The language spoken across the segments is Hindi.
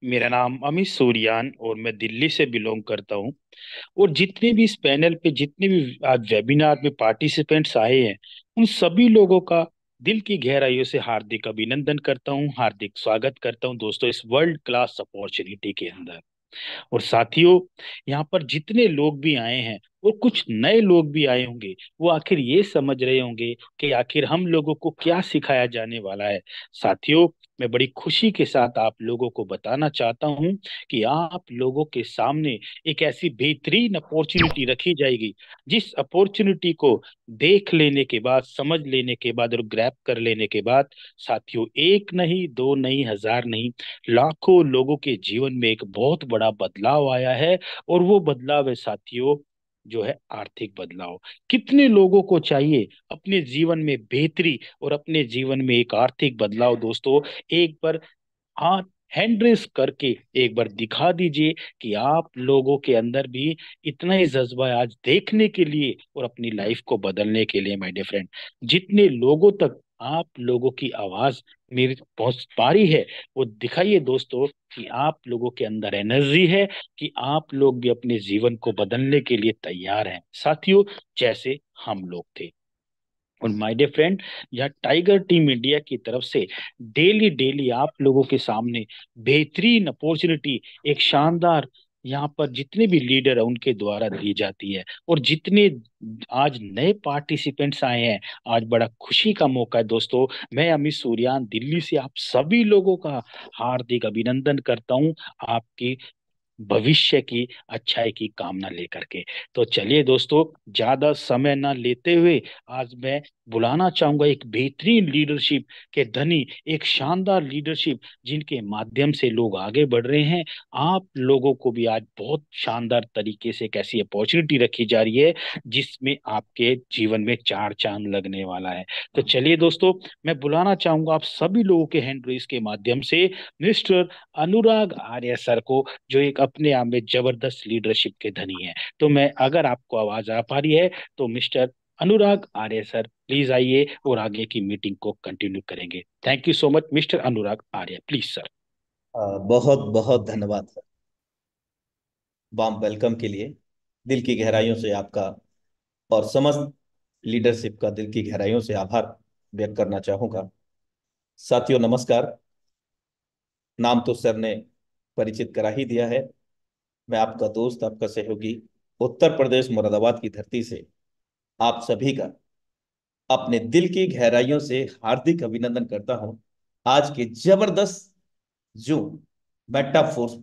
मेरा नाम अमित सूर्यान और मैं दिल्ली से बिलोंग करता हूँ। और जितने भी इस पैनल पे जितने भी आज वेबिनार में पार्टिसिपेंट्स आए हैं, उन सभी लोगों का दिल की गहराइयों से हार्दिक अभिनंदन करता हूँ, हार्दिक स्वागत करता हूँ दोस्तों इस वर्ल्ड क्लास अपॉर्चुनिटी के अंदर। और साथियों, यहाँ पर जितने लोग भी आए हैं और कुछ नए लोग भी आए होंगे, वो आखिर ये समझ रहे होंगे कि आखिर हम लोगों को क्या सिखाया जाने वाला है। साथियों, मैं बड़ी खुशी के साथ आप लोगों को बताना चाहता हूँ कि आप लोगों के सामने एक ऐसी बेहतरीन अपॉर्चुनिटी रखी जाएगी, जिस अपॉर्चुनिटी को देख लेने के बाद, समझ लेने के बाद और ग्रैब कर लेने के बाद साथियों, एक नहीं, दो नहीं, हजार नहीं, लाखों लोगों के जीवन में एक बहुत बड़ा बदलाव आया है। और वो बदलाव है साथियों, जो है आर्थिक बदलाव। कितने लोगों को चाहिए अपने जीवन में बेहतरी और अपने जीवन में एक आर्थिक बदलाव दोस्तों? एक बार हाथ हैंड रेस करके एक बार दिखा दीजिए कि आप लोगों के अंदर भी इतना ही जज्बा है आज देखने के लिए और अपनी लाइफ को बदलने के लिए। माय डियर फ्रेंड, जितने लोगों तक आप लोगों की आवाज मेरी पहुंच पा रही है, वो दिखाइए दोस्तों कि आप लोगों के अंदर एनर्जी है, कि आप लोग भी अपने जीवन को बदलने के लिए तैयार हैं साथियों, जैसे हम लोग थे। और माय डियर फ्रेंड, यहाँ टाइगर टीम इंडिया की तरफ से डेली डेली आप लोगों के सामने बेहतरीन अपॉर्चुनिटी, एक शानदार, यहाँ पर जितने भी लीडर है उनके द्वारा दी जाती है। और जितने आज नए पार्टिसिपेंट्स आए हैं, आज बड़ा खुशी का मौका है दोस्तों। मैं अमित सूर्यान दिल्ली से आप सभी लोगों का हार्दिक अभिनंदन करता हूँ, आपकी भविष्य की अच्छाई की कामना लेकर के। तो चलिए दोस्तों, ज्यादा समय ना लेते हुए आज मैं बुलाना चाहूंगा एक बेहतरीन लीडरशिप के धनी, एक शानदार लीडरशिप जिनके माध्यम से लोग आगे बढ़ रहे हैं। आप लोगों को भी आज बहुत शानदार तरीके से एक ऐसी अपॉर्चुनिटी रखी जा रही है, जिसमें आपके जीवन में चार चांद लगने वाला है। तो चलिए दोस्तों, मैं बुलाना चाहूंगा आप सभी लोगों के हैंड रेस के माध्यम से मिस्टर अनुराग आर्य सर को, जो एक अपने आप में जबरदस्त लीडरशिप के धनी है। तो मैं, अगर आपको आवाज आ पा रही है, तो mister Anurag Arya sir please आइए और आगे की मीटिंग को कंटिन्यू करेंगे। Thank you so much mister Anurag Arya, please sir. बहुत बहुत धन्यवाद सर, वार्म वेलकम के लिए। दिल की गहराइयों से आपका और समस्त लीडरशिप का दिल की गहराइयों से आभार व्यक्त करना चाहूंगा। साथियों नमस्कार। नाम तो सर ने परिचित करा ही दिया है। मैं आपका दोस्त, आपका सहयोगी, उत्तर प्रदेश मुरादाबाद की धरती से आप सभी का अपने दिल की गहराइयों से हार्दिक अभिनंदन करता हूं। आज के जबरदस्त zoom Metaforce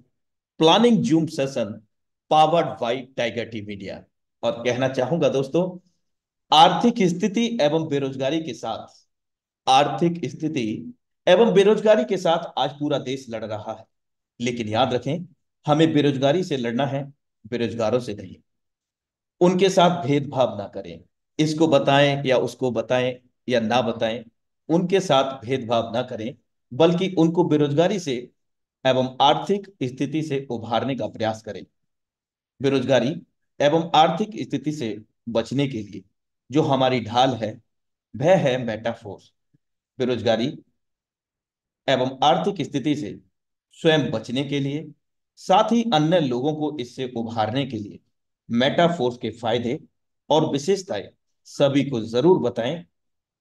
planning zoom session powered by Tiger Team India. और कहना चाहूंगा दोस्तों, आर्थिक स्थिति एवं बेरोजगारी के साथ, आर्थिक स्थिति एवं बेरोजगारी के साथ आज पूरा देश लड़ रहा है। लेकिन याद रखें, हमें बेरोजगारी से लड़ना है, बेरोजगारों से नहीं। उनके साथ भेदभाव ना करें, इसको बताएं या उसको बताएं या ना बताएं, उनके साथ भेदभाव ना करें, बल्कि उनको बेरोजगारी से एवं आर्थिक स्थिति से उभारने का प्रयास करें। बेरोजगारी एवं आर्थिक स्थिति से बचने के लिए जो हमारी ढाल है, वह है मेटाफोर्स। बेरोजगारी एवं आर्थिक स्थिति से स्वयं बचने के लिए, साथ ही अन्य लोगों को इससे उभारने के लिए मेटाफोर्स के फायदे और विशेषताएं सभी को जरूर बताएं।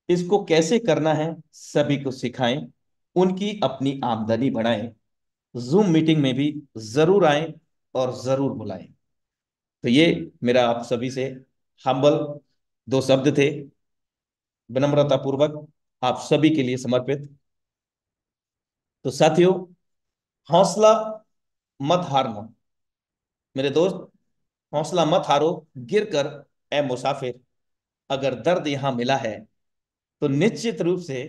इसको कैसे करना है सभी को सिखाएं, उनकी अपनी आमदनी बढ़ाएं। जूम मीटिंग में भी जरूर आएं और जरूर बुलाएं। तो ये मेरा आप सभी से हम्बल दो शब्द थे, विनम्रता पूर्वक आप सभी के लिए समर्पित। तो साथियों, हौसला मत हारना। मेरे दोस्त, हौसला मत हारो, गिर कर ए मुसाफिर। अगर दर्द यहां मिला है तो निश्चित रूप से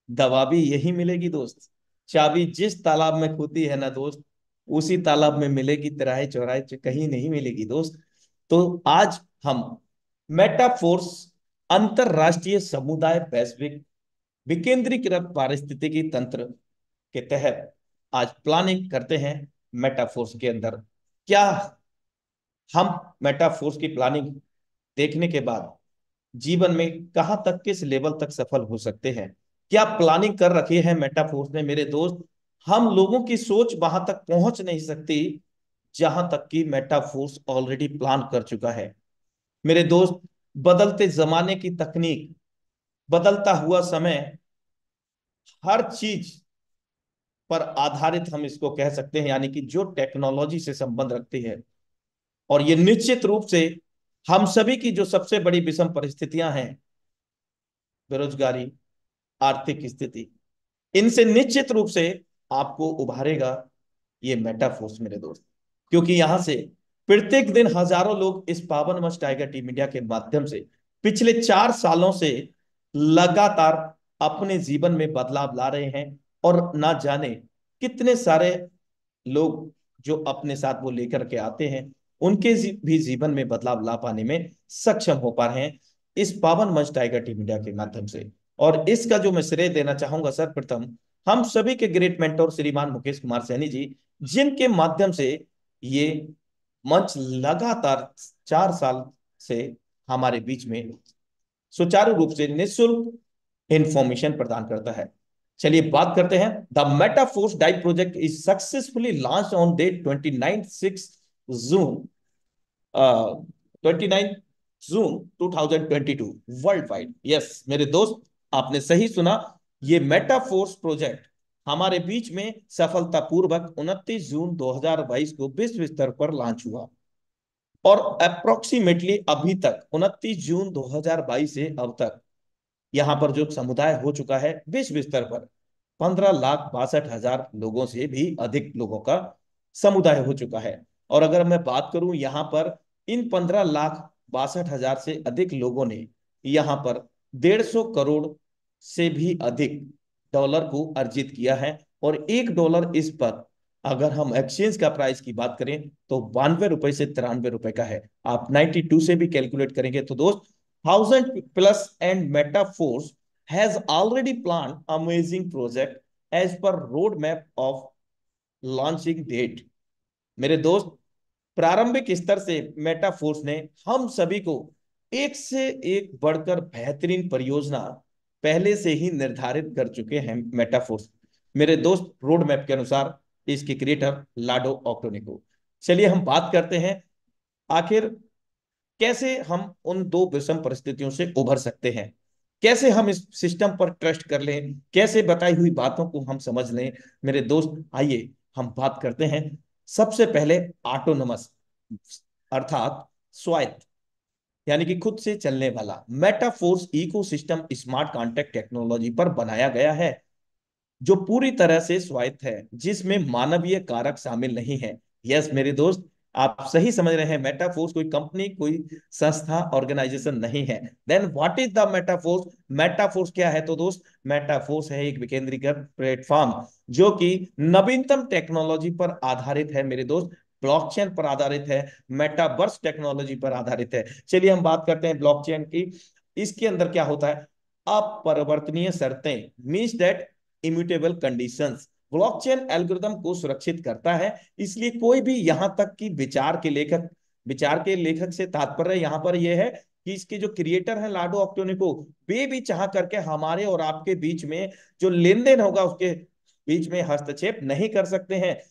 दवा भी यही मिलेगी दोस्त। चाबी जिस तालाब में खोती है ना दोस्त, उसी तालाब में मिलेगी, तिराहे चौराहे कहीं नहीं मिलेगी दोस्त। तो आज हम मेटाफोर्स अंतरराष्ट्रीय समुदाय वैश्विक विकेंद्रीकृत पारिस्थितिकी तंत्र के तहत आज प्लानिंग करते हैं। मेटाफोर्स के अंदर क्या हम मेटाफोर्स की प्लानिंग देखने के बाद जीवन में कहां तक, किस लेवल तक सफल हो सकते हैं, क्या प्लानिंग कर रखी है मेटाफोर्स ने मेरे दोस्त। हम लोगों की सोच वहां तक पहुंच नहीं सकती जहां तक कि मेटाफोर्स ऑलरेडी प्लान कर चुका है। मेरे दोस्त, बदलते जमाने की तकनीक, बदलता हुआ समय, हर चीज पर आधारित हम इसको कह सकते हैं, यानी कि जो टेक्नोलॉजी से संबंध रखती है। और ये निश्चित रूप से हम सभी की जो सबसे बड़ी विषम परिस्थितियां हैं, बेरोजगारी, आर्थिक स्थिति, इनसे निश्चित रूप से आपको उभारेगा ये मेटाफोर्स मेरे दोस्त। क्योंकि यहां से प्रत्येक दिन हजारों लोग इस पावन मंच टाइगर टीम इंडिया के माध्यम से पिछले 4 सालों से लगातार अपने जीवन में बदलाव ला रहे हैं। और ना जाने कितने सारे लोग जो अपने साथ वो लेकर के आते हैं, उनके भी जीवन में बदलाव ला पाने में सक्षम हो पा रहे हैं इस पावन मंच टाइगर टीम इंडिया के माध्यम से। और इसका जो मैं श्रेय देना चाहूंगा सर्वप्रथम हम सभी के ग्रेट मेंटोर श्रीमान मुकेश कुमार सैनी जी, जिनके माध्यम से ये मंच लगातार 4 साल से हमारे बीच में सुचारू रूप से निःशुल्क इंफॉर्मेशन प्रदान करता है। चलिए बात करते हैं। The Metaforce dive project is successfully launch on date 29 June 2022 worldwide. Yes मेरे दोस्त, आपने सही सुना। ये मेटाफोर्स प्रोजेक्ट हमारे बीच में सफलतापूर्वक 29 जून 2022 को विश्व स्तर पर लॉन्च हुआ। और अप्रोक्सीमेटली अभी तक 29 जून 2022 से अब तक यहां पर जो समुदाय हो चुका है विश्व स्तर पर 15,62,000 लोगों से भी अधिक लोगों का समुदाय हो चुका है। और अगर मैं बात करूं यहां पर इन 15,62,000 से अधिक लोगों ने यहां पर 150 करोड़ से भी अधिक डॉलर को अर्जित किया है। और $1 इस पर अगर हम एक्सचेंज का प्राइस की बात करें तो 92 रुपए से 93 रुपए का है। आप 92 से भी कैलकुलेट करेंगे तो दोस्त 1000+ and Metaforce has already planned amazing project as per roadmap of launching date। मेरे दोस्त, प्रारंभिक स्तर से मेटाफोर्स ने हम सभी को एक से एक बढ़कर बेहतरीन परियोजना पहले से ही निर्धारित कर चुके हैं। मेटाफोर्स मेरे दोस्त रोड मैप के अनुसार इसके क्रिएटर लाडो ऑक्टोनिको। चलिए हम बात करते हैं आखिर कैसे हम उन दो विषम परिस्थितियों से उभर सकते हैं, कैसे हम इस सिस्टम पर ट्रस्ट कर लें, कैसे बताई हुई बातों को हम समझ लें। मेरे दोस्त आइए हम बात करते हैं। सबसे पहले ऑटोनमस अर्थात स्वायत्त, यानी कि खुद से चलने वाला Metaforce ecosystem smart contract technology पर बनाया गया है, जो पूरी तरह से स्वायत्त है, जिसमें मानवीय कारक शामिल नहीं है। यस मेरे दोस्त, आप सही समझ रहे हैं। मेटाफोर्स कोई कंपनी, कोई संस्था, ऑर्गेनाइजेशन नहीं है। Then what is the Metaforce? Metaforce क्या है तो दोस्त, मेटाफोर्स है एक विकेंद्रीकृत प्लेटफॉर्म जो कि नवीनतम टेक्नोलॉजी पर आधारित है मेरे दोस्त। ब्लॉकचेन पर आधारित है, मेटावर्स टेक्नोलॉजी पर आधारित है। चलिए हम बात करते हैं ब्लॉकचेन की। इसके अंदर क्या होता है? अपरिवर्तनीय शर्तें, means that immutable conditions. Blockchain algorithm को सुरक्षित करता है। इसलिए कोई भी यहां तक कि विचार के लेखक से तात्पर्य यहां पर यह है कि इसके जो क्रिएटर हैं लाडो ऑक्टोनिको, वे भी चाह करके हमारे और आपके बीच में जो लेन देन होगा उसके बीच में हस्तक्षेप नहीं कर सकते हैं।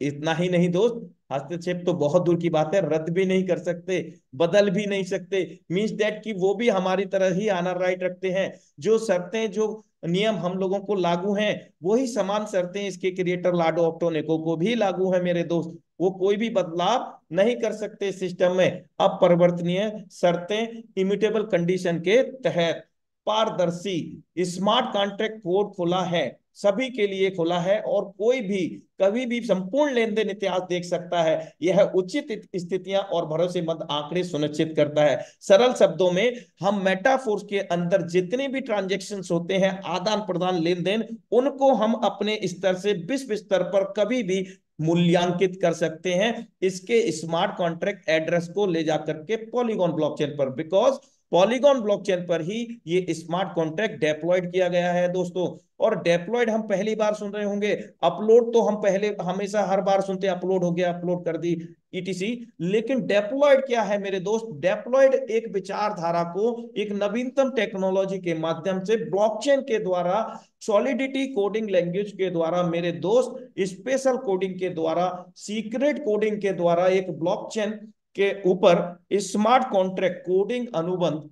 इतना ही नहीं दोस्त, हस्तक्षेप तो बहुत दूर की बात है, रद्द भी नहीं कर सकते, बदल भी नहीं सकते। मीन्स दैट कि वो भी हमारी तरह ही आनर राइट रखते हैं। जो शर्तें, जो नियम हम लोगों को लागू हैं, वही समान शर्तें इसके क्रिएटर लाडो ऑक्टोनेको को भी लागू है मेरे दोस्त। वो कोई भी बदलाव नहीं कर सकते सिस्टम में। अपरिवर्तनीय शर्तें इम्यूटेबल कंडीशन के तहत पारदर्शी स्मार्ट कॉन्ट्रैक्ट कोड खुला है, सभी के लिए खुला है, और कोई भी कभी भी संपूर्ण लेन देन इतिहास देख सकता है। यह उचित स्थितियां और भरोसेमंद आंकड़े सुनिश्चित करता है। सरल शब्दों में, हम मेटाफोर्स के अंदर जितने भी ट्रांजेक्शन होते हैं, आदान प्रदान, लेन देन, उनको हम अपने स्तर से विश्व स्तर पर कभी भी मूल्यांकित कर सकते हैं इसके स्मार्ट कॉन्ट्रैक्ट एड्रेस को ले जाकर के पॉलीगॉन ब्लॉकचेन पर। बिकॉज पॉलीगॉन ब्लॉकचेन पर ही ये स्मार्ट कॉन्ट्रैक्ट डेप्लॉयड किया गया है दोस्तों। और डेप्लॉयड हम पहली बार सुन रहे होंगे, अपलोड तो हम पहले हमेशा हर बार सुनते हैं, अपलोड हो गया, अपलोड कर दी, ईटीसी। लेकिन डेप्लॉयड क्या है मेरे दोस्त? डेप्लॉयड एक विचारधारा को एक नवीनतम टेक्नोलॉजी के माध्यम से ब्लॉकचेन के द्वारा, सॉलिडिटी कोडिंग लैंग्वेज के द्वारा मेरे दोस्त, स्पेशल कोडिंग के द्वारा, सीक्रेट कोडिंग के द्वारा एक ब्लॉकचेन के ऊपर स्मार्ट कॉन्ट्रैक्ट कोडिंग अनुबंध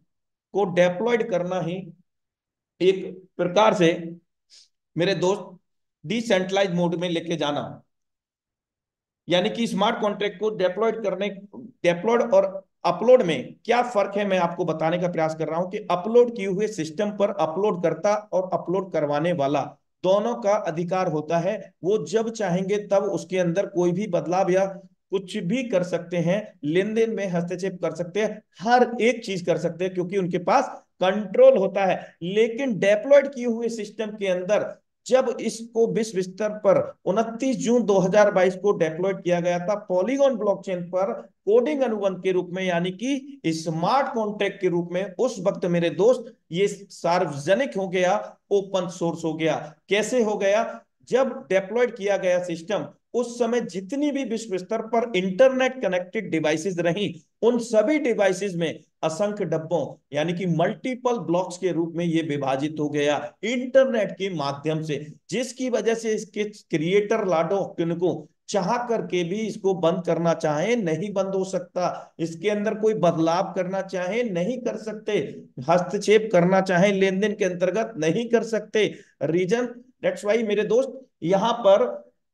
को डेप्लॉयड करना ही एक प्रकार से मेरे दोस्त डिसेंट्रलाइज मोड में लेके जाना। यानी कि स्मार्ट कॉन्ट्रैक्ट को डेप्लॉयड करने, डेप्लॉयड और अपलोड में क्या फर्क है, मैं आपको बताने का प्रयास कर रहा हूं कि अपलोड किए हुए सिस्टम पर अपलोड करता और अपलोड करवाने वाला दोनों का अधिकार होता है। वो जब चाहेंगे तब उसके अंदर कोई भी बदलाव या कुछ भी कर सकते हैं, लेन देन में हस्तक्षेप कर सकते हैं, हर एक चीज कर सकते हैं, क्योंकि उनके पास कंट्रोल होता है। लेकिन डेप्लॉयड किए हुए सिस्टम के अंदर जब इसको विश्व स्तर पर 29 जून 2022 को डेप्लॉयड किया गया था पॉलीगॉन ब्लॉकचेन पर कोडिंग अनुबंध के रूप में, यानी कि स्मार्ट कॉन्ट्रैक्ट के रूप में, उस वक्त मेरे दोस्त ये सार्वजनिक हो गया, ओपन सोर्स हो गया। कैसे हो गया? जब डेप्लॉयड किया गया सिस्टम, उस समय जितनी भी विश्व स्तर पर इंटरनेट कनेक्टेड डिवाइसेस रही, उन सभी डिवाइसेस में असंख्य डब्बों यानी कि मल्टीपल ब्लॉक्स के रूप में ये विभाजित हो गया इंटरनेट के माध्यम से, जिसकी वजह से इसके क्रिएटर लाडो को चाह करके भी इसको बंद करना चाहे नहीं बंद हो सकता, इसके अंदर कोई बदलाव करना चाहे नहीं कर सकते, हस्तक्षेप करना चाहे लेन देन के अंतर्गत नहीं कर सकते। रीजन दैट्स वाई मेरे दोस्त यहां पर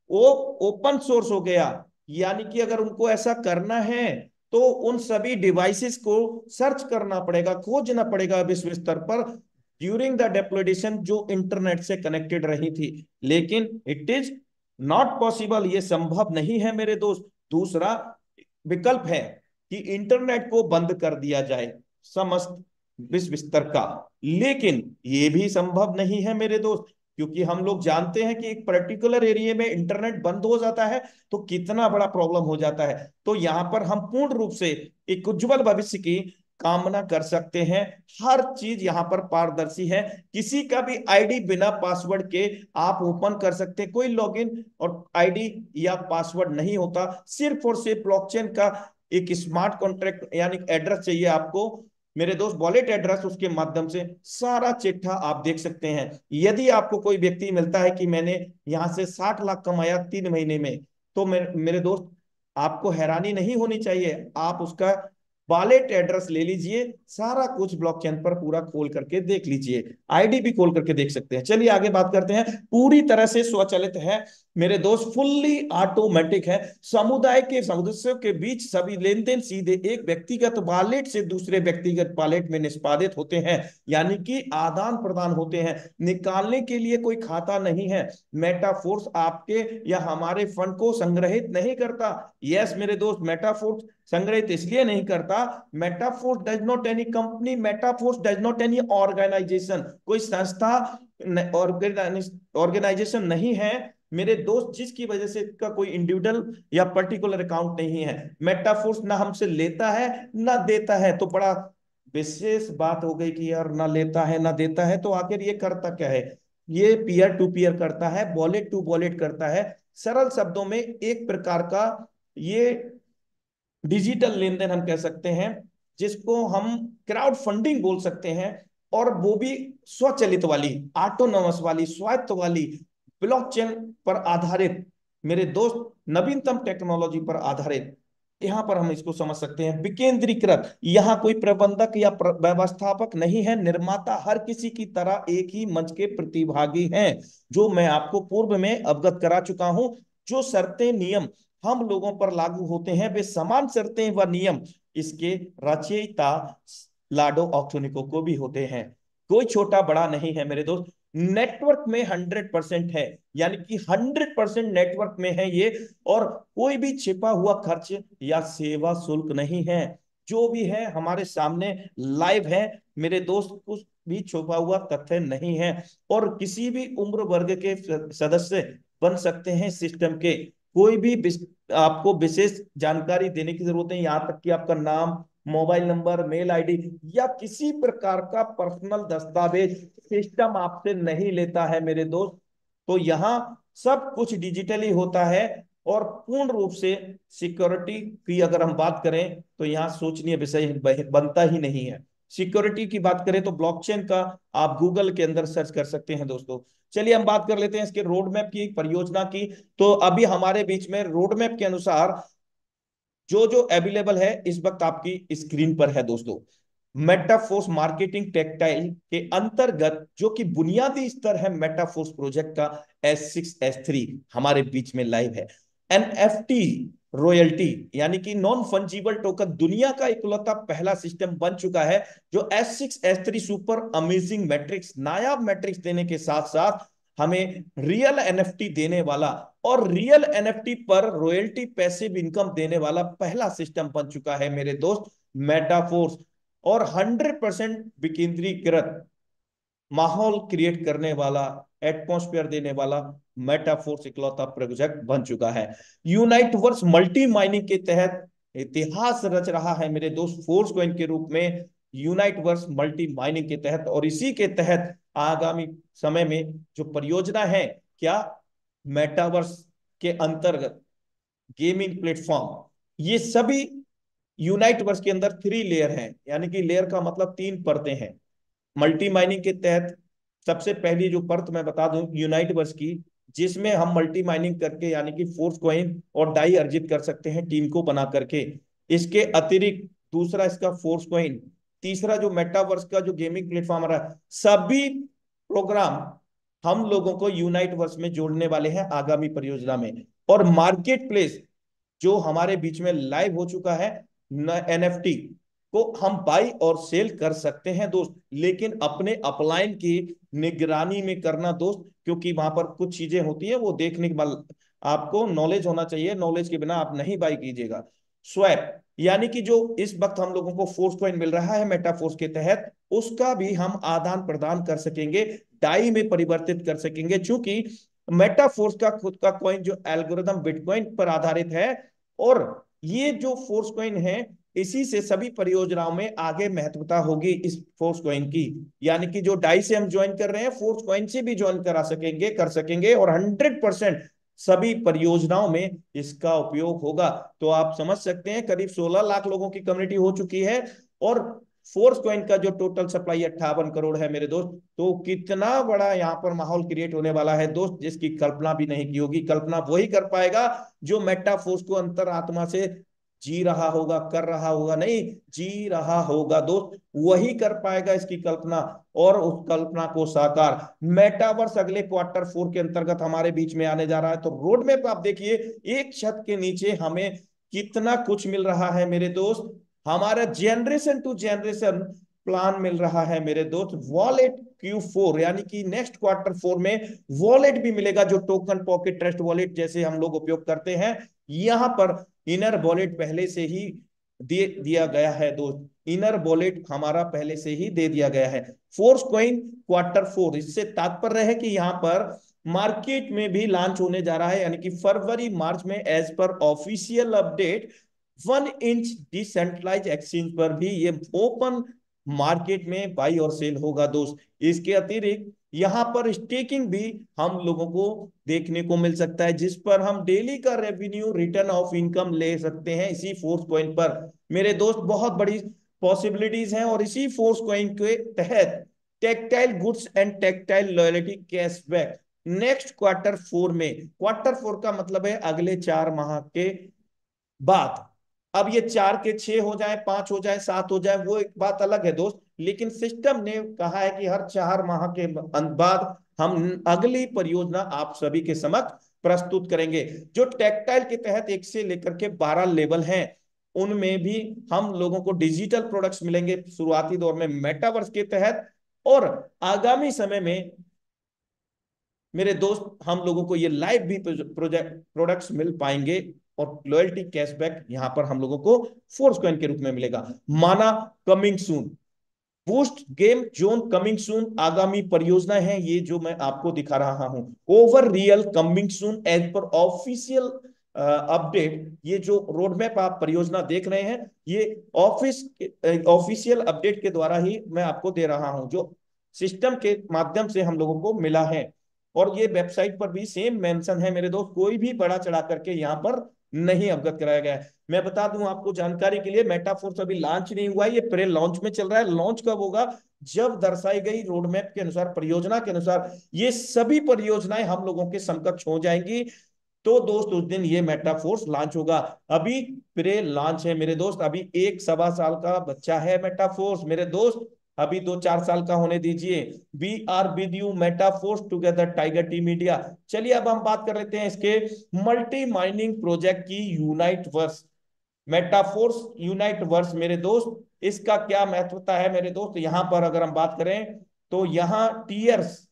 वो ओपन सोर्स हो गया। यानी कि अगर उनको ऐसा करना है तो उन सभी डिवाइसेस को सर्च करना पड़ेगा, खोजना पड़ेगा विश्व स्तर पर ड्यूरिंग द डेप्लॉयडेशन जो इंटरनेट से कनेक्टेड रही थी। लेकिन इट इज नॉट पॉसिबल, ये संभव नहीं है मेरे दोस्त। दूसरा विकल्प है कि इंटरनेट को बंद कर दिया जाए समस्त विश्व स्तर का, लेकिन ये भी संभव नहीं है मेरे दोस्त, क्योंकि हम लोग जानते हैं कि एक पर्टिकुलर एरिया में इंटरनेट बंद हो जाता है तो कितना बड़ा प्रॉब्लम हो जाता है। तो यहां पर हम पूर्ण रूप से एक उज्जवल भविष्य की कामना कर सकते हैं। हर चीज यहां पर पारदर्शी है, किसी का भी आईडी बिना पासवर्ड के आप ओपन कर सकते हैं, कोई लॉगिन और आईडी या पासवर्ड नहीं होता, सिर्फ और सिर्फ ब्लॉकचेन का एक स्मार्ट कॉन्ट्रैक्ट यानी एड्रेस चाहिए आपको मेरे दोस्त, वॉलेट एड्रेस, उसके माध्यम से सारा चिट्ठा आप देख सकते हैं। यदि आपको कोई व्यक्ति मिलता है कि मैंने यहां से 60 लाख कमाया 3 महीने में, तो मेरे दोस्त आपको हैरानी नहीं होनी चाहिए, आप उसका वॉलेट एड्रेस ले लीजिए, सारा कुछ ब्लॉकचेन पर पूरा खोल करके देख लीजिए, आईडी भी खोल करके देख सकते हैं। चलिए आगे बात करते हैं। पूरी तरह से स्वचालित है मेरे दोस्त, फुल्ली ऑटोमेटिक है, समुदाय के सदस्यों के बीच सभी लेन देन सीधे एक व्यक्तिगत वॉलेट से दूसरे व्यक्तिगत वॉलेट में निष्पादित होते हैं, यानी कि आदान प्रदान होते हैं, निकालने के लिए कोई खाता नहीं है। मेटाफोर्स आपके या हमारे फंड को संग्रहित नहीं करता। यस मेरे दोस्त, मेटाफोर्स संग्रहित इसलिए नहीं करता, Metaforce does not any company, Metaforce does not any organisation, कोई संस्था ऑर्गेनाइजेशन नहीं है मेरे दोस्त, जिसकी वजह से इसका कोई इंडिविजुअल या पर्टिकुलर अकाउंट नहीं है। मेटाफोर्स ना हमसे लेता है ना देता है, तो बड़ा विशेष बात हो गई कि यार ना लेता है ना देता है, तो आखिर ये करता क्या है? ये पीयर टू पीयर करता है, वॉलेट टू वॉलेट करता है। सरल शब्दों में एक प्रकार का ये डिजिटल लेन देन हम कह सकते हैं, जिसको हम क्राउड फंडिंग बोल सकते हैं, और वो भी स्वचालित वाली, ऑटोनोमस वाली, स्वायत्त वाली, ब्लॉकचेन पर आधारित मेरे दोस्त, नवीनतम टेक्नोलॉजी पर आधारित। यहां पर हम इसको समझ सकते हैं विकेंद्रीकृत, यहां कोई प्रबंधक या व्यवस्थापक नहीं है, निर्माता हर किसी की तरह एक ही मंच के प्रतिभागी हैं, जो मैं आपको पूर्व में अवगत करा चुका हूं। जो शर्तें नियम हम लोगों पर लागू होते हैं वे समान शर्तें व नियम इसके रचयिता लाडो ऑक्टोनिको को भी होते हैं। कोई छोटा बड़ा नहीं है मेरे दोस्त, नेटवर्क में 100% है, यानी कि 100% नेटवर्क में है ये, और कोई भी छिपा हुआ खर्च या सेवा शुल्क नहीं है, जो भी है हमारे सामने लाइव है मेरे दोस्त, कुछ भी छुपा हुआ तथ्य नहीं है, और किसी भी उम्र वर्ग के सदस्य बन सकते हैं सिस्टम के। कोई भी आपको विशेष जानकारी देने की जरूरत नहीं, यहां तक कि आपका नाम, मोबाइल नंबर, मेल आईडी या किसी प्रकार का पर्सनल दस्तावेज सिस्टम आपसे नहीं लेता है मेरे दोस्त। तो यहाँ सब कुछ डिजिटली होता है और पूर्ण रूप से सिक्योरिटी की अगर हम बात करें तो यहाँ सोचनीय विषय बनता ही नहीं है। सिक्योरिटी की बात करें तो ब्लॉकचेन का आप गूगल के अंदर सर्च कर सकते हैं दोस्तों। चलिए हम बात कर लेते हैं इसके रोड मैप की, परियोजना की। तो अभी हमारे बीच में रोड मैप के अनुसार जो जो अवेलेबल है इस वक्त आपकी स्क्रीन पर है दोस्तों। मेटाफोर्स मार्केटिंग टेक्टाइल के अंतर्गत जो कि बुनियादी स्तर है मेटाफोर्स प्रोजेक्ट का, S6 S3 हमारे बीच में लाइव है। NFT रॉयल्टी यानी कि नॉन फंजीबल टोकन दुनिया का इकलौता पहला सिस्टम बन चुका है जो S6 S3 super amazing matrix, नायाब मैट्रिक्स देने के साथ साथ हमें रियल NFT देने वाला और रियल एनएफटी पर रॉयल्टी पैसिव इनकम देने वाला पहला सिस्टम बन चुका है मेरे दोस्त मेटाफोर्स। और 100% विकेंद्रीकृत माहौल क्रिएट करने वाला, एटमॉस्फेयर देने वाला मेटाफोर्स इकलौता प्रोजेक्ट बन चुका है। यूनाइट वर्स मल्टी माइनिंग के तहत इतिहास रच रहा है मेरे दोस्त फोर्स कॉइन के रूप में, यूनाइट वर्स मल्टी माइनिंग के तहत। और इसी के तहत आगामी समय में जो परियोजना है, क्या, मेटावर्स के अंतर्गत गेमिंग प्लेटफॉर्म, ये सभी यूनाइट वर्स के अंदर 3 लेयर हैं, यानी कि लेयर का मतलब 3 परतें हैं। मल्टी माइनिंग के तहत सबसे पहली जो परत मैं बता दूं यूनाइट वर्स की, जिसमें हम मल्टी माइनिंग करके यानी कि फोर्स कॉइन और डाई अर्जित कर सकते हैं टीम को बना करके। इसके अतिरिक्त दूसरा इसका फोर्स कॉइन, तीसरा जो मेटावर्स का जो गेमिंग प्लेटफॉर्म रहा, सभी प्रोग्राम हम लोगों को यूनाइट वर्स में जोड़ने वाले हैं आगामी परियोजना में। और मार्केट प्लेस जो हमारे बीच में लाइव हो चुका है, NFT को हम बाई और सेल कर सकते हैं दोस्त, लेकिन अपने अपलाइन की निगरानी में करना दोस्त, क्योंकि वहां पर कुछ चीजें होती है वो देखने के बाद आपको नॉलेज होना चाहिए, नॉलेज के बिना आप नहीं बाई कीजिएगा। स्वैप यानी कि जो इस वक्त हम लोगों को फोर्स कॉइन मिल रहा है मेटाफोर्स के तहत, उसका भी हम आदान प्रदान कर सकेंगे, डाई में परिवर्तित कर सकेंगे, क्योंकि मेटाफोर्स का खुद का कॉइन जो एल्गोरिदम बिटकॉइन पर आधारित है। और ये जो फोर्स कॉइन है, इसी से सभी परियोजनाओं में आगे महत्वता होगी इस फोर्स कॉइन की, यानी कि जो डाई से हम ज्वाइन कर रहे हैं फोर्स कॉइन से भी ज्वाइन करा सकेंगे, कर सकेंगे, और 100% सभी परियोजनाओं में इसका उपयोग होगा। तो आप समझ सकते हैं करीब 16 लाख लोगों की कम्युनिटी हो चुकी है और फोर्स कॉइन का जो टोटल सप्लाई 58 करोड़ है मेरे दोस्त। तो कितना बड़ा यहाँ पर माहौल क्रिएट होने वाला है दोस्त, जिसकी कल्पना भी नहीं की होगी। कल्पना वही कर पाएगा जो मेटाफोर्स को अंतरात्मा से जी रहा होगा, कर रहा होगा नहीं, जी रहा होगा दोस्त, वही कर पाएगा इसकी कल्पना और उस कल्पना को साकार। मेटावर्स अगले Q4 के अंतर्गत हमारे बीच में आने जा रहा है। तो रोड मैप आप देखिए, एक छत के नीचे हमें कितना कुछ मिल रहा है मेरे दोस्त। हमारा जनरेशन टू जनरेशन प्लान मिल रहा है मेरे दोस्त। वॉलेट Q4 यानी कि नेक्स्ट Q4 में वॉलेट भी मिलेगा, जो टोकन पॉकेट ट्रस्ट वॉलेट जैसे हम लोग उपयोग करते हैं। यहां पर इनर वॉलेट पहले से ही दे दिया गया है दोस्त, इनर वॉलेट हमारा पहले से ही दे दिया गया है। फोर्स कॉइन Q4, इससे तात्पर्य है कि यहाँ पर मार्केट में भी लॉन्च होने जा रहा है, यानी कि फरवरी मार्च में एज पर official update 1 inch decentralise exchange पर भी ये ओपन मार्केट में बाई और सेल होगा दोस्त। इसके अतिरिक्त यहाँ पर स्टेकिंग भी हम लोगों को देखने को मिल सकता है, जिस पर हम डेली का रेवेन्यू रिटर्न ऑफ इनकम ले सकते हैं इसी फोर्स कॉइन पर मेरे दोस्त। बहुत बड़ी पॉसिबिलिटीज हैं और इसी फोर्स कॉइन के तहत tactile goods and tactile loyalty cashback next Q4 में, Q4 का मतलब है अगले 4 माह के बाद। अब ये 4 के 6 हो जाए, 5 हो जाए, 7 हो जाए, वो एक बात अलग है दोस्त, लेकिन सिस्टम ने कहा है कि हर 4 माह के बाद हम अगली परियोजना आप सभी के समक्ष प्रस्तुत करेंगे। जो टेक्टाइल के तहत 1 से लेकर के 12 लेवल हैं, उनमें भी हम लोगों को डिजिटल प्रोडक्ट्स मिलेंगे शुरुआती दौर में मेटावर्स के तहत। और आगामी समय में मेरे दोस्त हम लोगों को ये लाइव भी प्रोजेक्ट प्रोडक्ट्स मिल पाएंगे और लॉयल्टी कैशबैक यहां पर हम लोगों को फोर्स कॉइन के रूप में मिलेगा। माना coming soon, boost game zone coming soon, आगामी परियोजना है ये जो मैं आपको दिखा रहा हूं। Over real coming soon as पर ऑफिशियल अपडेट, ये जो रोड मैप आप परियोजना देख रहे हैं, ये ऑफिशियल अपडेट के द्वारा ही मैं आपको दे रहा हूं, जो सिस्टम के माध्यम से हम लोगों को मिला है। और ये वेबसाइट पर भी सेम मेंशन है मेरे दोस्त, कोई भी बड़ा चढ़ा करके यहाँ पर नहीं अवगत कराया गया है। मैं बता दूं आपको जानकारी के लिए, मेटाफोर्स अभी लॉन्च नहीं हुआ है, ये प्रे लॉन्च में चल रहा है। लॉन्च कब होगा? जब दर्शाई गई रोड मैप के अनुसार, परियोजना के अनुसार ये सभी परियोजनाएं हम लोगों के समकक्ष हो जाएंगी, तो दोस्त उस दिन ये मेटाफोर्स लॉन्च होगा। अभी प्रे लॉन्च है मेरे दोस्त, अभी 1 सवा साल का बच्चा है मेटाफोर्स मेरे दोस्त, अभी 2 4 साल का होने दीजिए। We are with you Metaforce together Tiger Team India. चलिए अब हम बात कर लेते हैं इसके मल्टी माइनिंग प्रोजेक्ट की, Uniteverse. Metaforce Uniteverse मेरे दोस्त, इसका क्या महत्वता है मेरे दोस्त? यहां पर अगर हम बात करें तो यहाँ टीयर्स,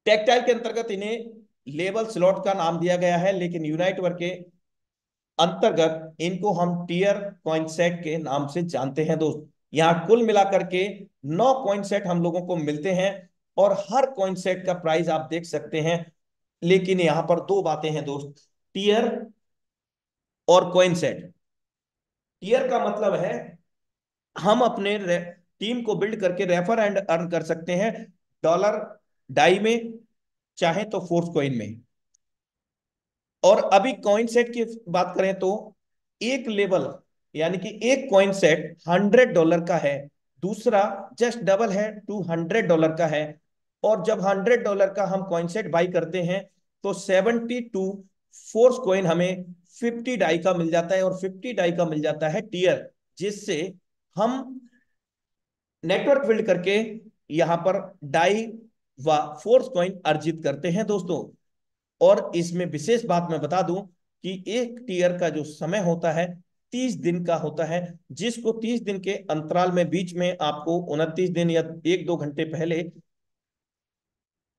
टेक्टाइल के अंतर्गत इन्हें लेवल स्लॉट का नाम दिया गया है, लेकिन यूनाइट वर्क के अंतर्गत इनको हम टीयर कॉइन सेट के नाम से जानते हैं दोस्त। यहाँ कुल मिलाकर के 9 कॉइन सेट हम लोगों को मिलते हैं, और हर कॉइन सेट का प्राइस आप देख सकते हैं। लेकिन यहाँ पर दो बातें हैं दोस्त, टीयर और कॉइन सेट। टीयर का मतलब है हम अपने टीम को बिल्ड करके रेफर एंड अर्न कर सकते हैं, डॉलर डाई में, चाहे तो फोर्स कॉइन में। और अभी कॉइन सेट की बात करें तो एक लेवल, यानी कि एक कॉइन सेट $100 का है, दूसरा जस्ट डबल है, $200 का है। और जब $100 का हम कॉइन सेट बाई करते हैं तो 72 फोर्स कॉइन हमें 50 डाई का मिल जाता है, और 50 डाई का मिल जाता है टीयर, जिससे हम नेटवर्क बिल्ड करके यहां पर डाई व फोर्स कॉइन अर्जित करते हैं दोस्तों। और इसमें विशेष बात मैं बता दूं कि एक टीयर का जो समय होता है 30 दिन का होता है, जिसको 30 दिन के अंतराल में बीच में आपको 29 दिन या 1 2 घंटे पहले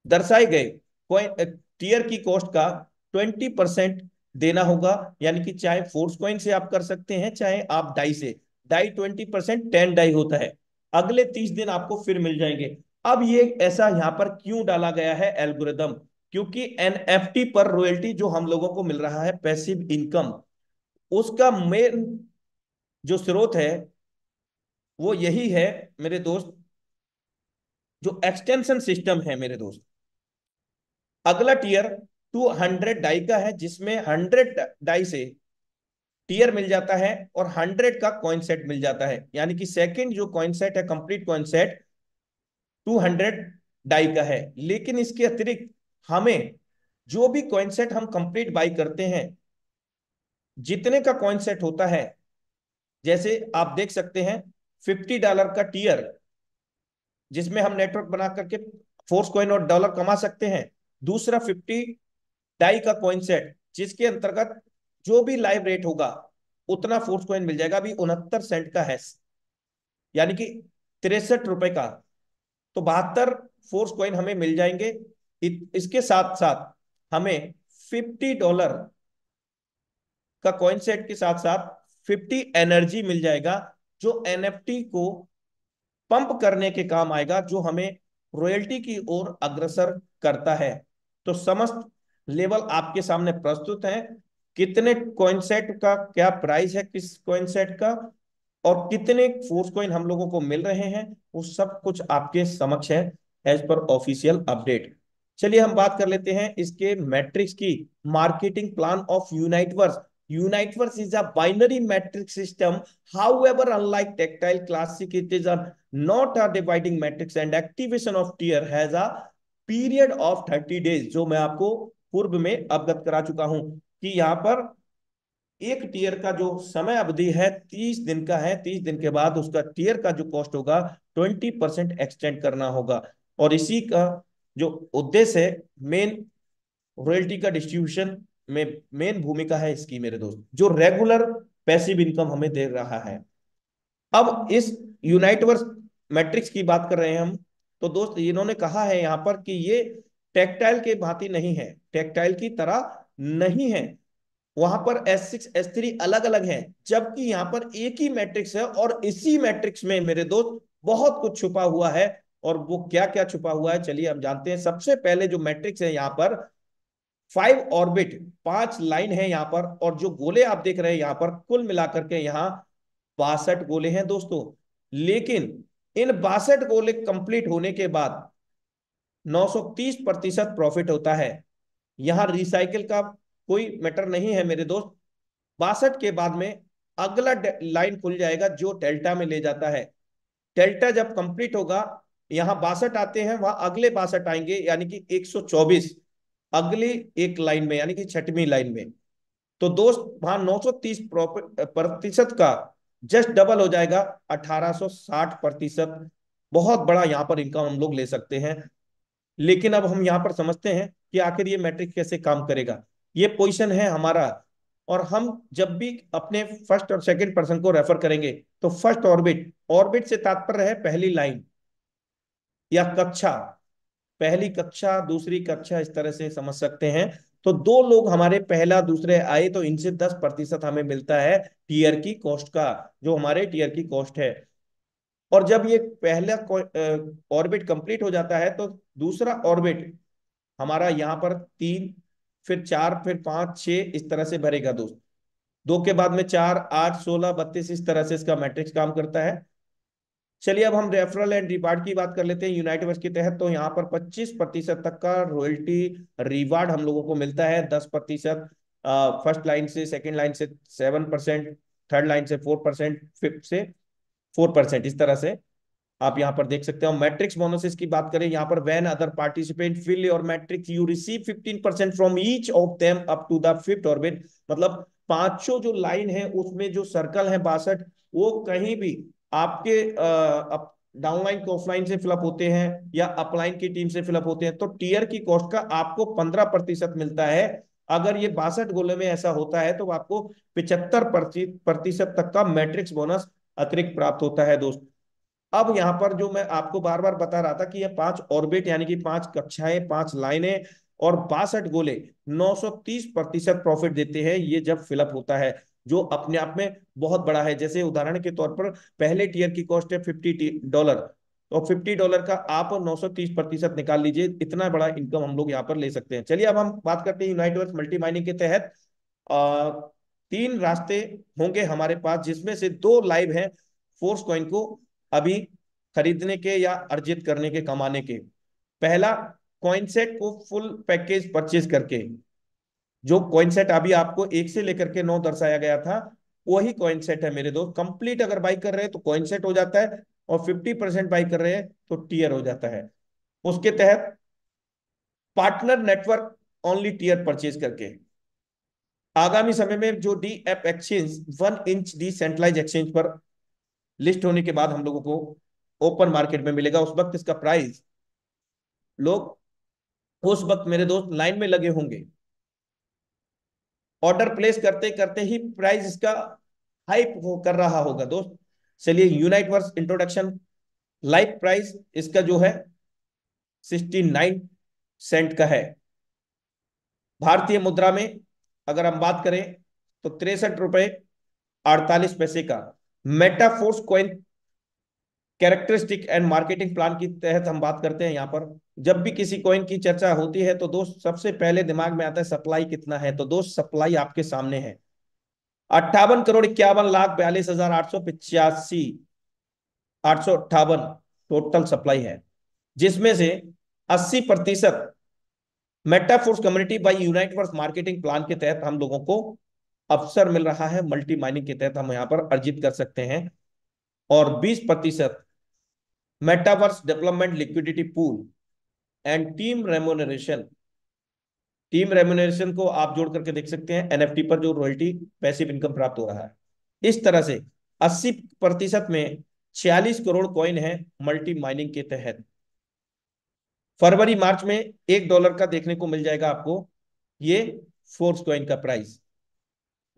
दर्शाए गए टीयर की कॉस्ट का 20% देना होगा। यानी कि चाहे फोर्स कॉइन से आप कर सकते हैं, चाहे आप डाई से। डाई 20%, 10 डाई होता है, अगले 30 दिन आपको फिर मिल जाएंगे। अब ये ऐसा यहां पर क्यों डाला गया है एल्गोरिदम? क्योंकि एनएफटी पर रॉयल्टी जो हम लोगों को मिल रहा है, पैसिव इनकम, उसका मेन जो स्रोत है वो यही है मेरे दोस्त, जो एक्सटेंशन सिस्टम है मेरे दोस्त। अगला टीयर 200 डाई का है, जिसमें 100 डाई से टीयर मिल जाता है और 100 का कॉइन सेट मिल जाता है। यानी कि सेकंड जो कॉइन सेट है, कंप्लीट कॉइन सेट 200 डाई का है। लेकिन इसके अतिरिक्त हमें जो भी कॉइन सेट हम कंप्लीट बाई करते हैं, जितने का कॉइन सेट होता है, जैसे आप देख सकते हैं $50 का टीयर, जिसमें हम नेटवर्क बना करके फोर्स कॉइन और डॉलर कमा सकते हैं। दूसरा 50 डाई का कॉइन सेट, जिसके अंतर्गत जो भी लाइव रेट होगा उतना फोर्स कॉइन मिल जाएगा। अभी 69 सेंट का है, यानी कि ₹63 का, तो 72 फोर्स कॉइन हमें मिल जाएंगे। इसके साथ साथ हमें $50 का कॉइन सेट के साथ साथ 50 एनर्जी मिल जाएगा, जो एनएफटी को पंप करने के काम आएगा, जो हमें रॉयल्टी की ओर अग्रसर करता है। तो समस्त लेवल आपके सामने प्रस्तुत है, कितने कॉइन सेट का क्या प्राइस है, किस कॉइन सेट का, और कितने फोर्स कॉइन हम लोगों को मिल रहे हैं, वो सब कुछ आपके समक्ष है एज पर ऑफिशियल अपडेट। चलिए हम बात कर लेते हैं इसके मैट्रिक्स की। Marketing plan of Uniteverse. Uniteverse is a binary matrix system, however unlike tactile classic it is a not a dividing matrix, and activation of tier has a period of 30 days, जो मैं आपको पूर्व में अवगत करा चुका हूं कि यहाँ पर एक टीयर का जो समय अवधि है 30 दिन का है। 30 दिन के बाद उसका टीयर का जो कॉस्ट होगा 20% एक्सटेंड करना होगा। और इसी का जो उद्देश्य है, मेन रॉयल्टी का डिस्ट्रीब्यूशन में मेन भूमिका है इसकी मेरे दोस्त, जो रेगुलर पैसिव इनकम हमें दे रहा है। अब इस यूनाइटवर्स मैट्रिक्स की बात कर रहे हैं हम, तो दोस्त इन्होंने कहा है यहाँ पर कि ये टेक्टाइल के भांति नहीं है, टेक्टाइल की तरह नहीं है। वहां पर S6 S3 अलग अलग है, जबकि यहां पर एक ही मैट्रिक्स है। और इसी मैट्रिक्स में मेरे दोस्त बहुत कुछ छुपा हुआ है, और वो क्या क्या छुपा हुआ है चलिए हम जानते हैं। सबसे पहले जो मैट्रिक्स है यहाँ पर 5 ऑर्बिट, 5 लाइन है यहाँ पर, और जो गोले आप देख रहे हैं यहाँ पर कुल मिलाकर के यहाँ 62 गोले हैं दोस्तों। लेकिन इन 62 गोले कंप्लीट होने के बाद 930% प्रॉफिट होता है। यहां रिसाइकिल का कोई मैटर नहीं है मेरे दोस्त। 62 के बाद में अगला लाइन खुल जाएगा जो डेल्टा में ले जाता है। डेल्टा जब कंप्लीट होगा, यहां 62 आते हैं, वहां अगले 62 आएंगे, यानी कि 124 अगली एक लाइन में, यानी कि छठवीं लाइन में। तो दोस्त वहां 930% का जस्ट डबल हो जाएगा, 1860%। बहुत बड़ा यहां पर इनकम हम लोग ले सकते हैं। लेकिन अब हम यहां पर समझते हैं कि आखिर ये मैट्रिक्स कैसे काम करेगा। ये पोजीशन है हमारा, और हम जब भी अपने फर्स्ट और सेकंड पर्सन को रेफर करेंगे तो फर्स्ट ऑर्बिट, ऑर्बिट से तात्पर्य है पहली लाइन या कक्षा, पहली कक्षा दूसरी कक्षा, इस तरह से समझ सकते हैं। तो दो लोग हमारे पहला दूसरे आए तो इनसे 10% हमें मिलता है टीयर की कॉस्ट का, जो हमारे टीयर की कॉस्ट है। और जब ये पहला ऑर्बिट कंप्लीट हो जाता है तो दूसरा ऑर्बिट हमारा यहाँ पर 3, फिर 4, फिर 5, 6 इस तरह से भरेगा दोस्त। 2 के बाद में 4, 8, 16, 32 इस तरह से इसका मैट्रिक्स काम करता है। चलिए अब हम रेफरल एंड रिवार्ड की बात कर लेते हैं यूनाइट वर्स के तहत। तो यहाँ पर 25% तक का रॉयल्टी रिवार्ड हम लोगों को मिलता है। 10% फर्स्ट लाइन से, सेकेंड लाइन से 7%, थर्ड लाइन से 4%, फिफ्थ से 4%, इस तरह से आप यहाँ पर देख सकते हो। मैट्रिक्स बोनसेस की बात करें यहाँ पर, when other participant fill your matrix you receive 15% from each of them up to the fifth orbit. मतलब पांचों जो लाइन है उसमें जो सर्कल है 62, वो कहीं भी आपके डाउनलाइन के ऑफलाइन से फिलअप होते हैं या अपलाइन की टीम से फिलअप होते हैं, तो टीयर की कॉस्ट का आपको 15% मिलता है। अगर ये 62 गोले में ऐसा होता है तो आपको 75% तक का मैट्रिक्स बोनस अतिरिक्त प्राप्त होता है दोस्त। अब यहां पर जो मैं आपको बार बार बता रहा था कि ये 5 ऑर्बिट, यानी कि 5 कक्षाएं, 5 लाइनें और 62 गोले 930% प्रॉफिट देते हैं, ये जब फिलअप होता है, जो अपने आप में बहुत बड़ा है। जैसे उदाहरण के तौर पर पहले टीयर की कॉस्ट है $50, तो $50 का आप 930% निकाल लीजिए, इतना बड़ा इनकम हम लोग यहाँ पर ले सकते हैं। चलिए अब हम बात करते हैं यूनाइट वर्स मल्टी माइनिंग के तहत। आ, 3 रास्ते होंगे हमारे पास, जिसमें से 2 लाइव हैं फोर्स कॉइन को अभी खरीदने के या अर्जित करने के, कमाने के। पहला, कॉइन सेट को फुल पैकेज परचेज करके, जो कॉइन सेट अभी आपको 1 से लेकर के 9 दर्शाया गया था, वही कॉइन सेट है मेरे दोस्त। कंप्लीट अगर बाई कर रहे हैं तो कॉइन सेट हो जाता है, और 50% बाई कर रहे हैं तो टीयर हो जाता है। उसके तहत partner network only tier purchase करके, आगामी समय में जो D app exchange 1 inch decentralise exchange पर लिस्ट होने के बाद हम लोगों को ओपन मार्केट में मिलेगा, उस वक्त इसका प्राइस, लोग उस वक्त मेरे दोस्त लाइन में लगे होंगे, ऑर्डर प्लेस करते करते ही प्राइस इसका हाइप हो कर रहा होगा दोस्त। चलिए Uniteverse introduction, live price इसका जो है 69 सेंट का है। भारतीय मुद्रा में अगर हम बात करें तो 63 रुपए 48 पैसे का। Metaforce coin characteristic and marketing plan की तहत हम बात करते हैं यहाँ पर। जब भी किसी कॉइन की चर्चा होती है तो दोस्त सबसे पहले दिमाग में आता है सप्लाई कितना है। तो दोस्त सप्लाई आपके सामने है, 58 करोड़ 51 लाख 42 हजार 885, 858 टोटल सप्लाई है, जिसमें से 80% Metaforce community by Uniteverse marketing plan के तहत हम लोगों को अवसर मिल रहा है, मल्टी माइनिंग के तहत हम यहाँ पर अर्जित कर सकते हैं। और 20% metaverse development liquidity pool and team remuneration. Team remuneration को आप जोड़ करके देख सकते हैं, एनएफटी पर जो रॉयल्टी पैसिव इनकम प्राप्त हो रहा है। इस तरह से 80% में 46 करोड़ कॉइन है मल्टी माइनिंग के तहत। फरवरी मार्च में $1 का देखने को मिल जाएगा आपको ये फोर्स कॉइन का प्राइस,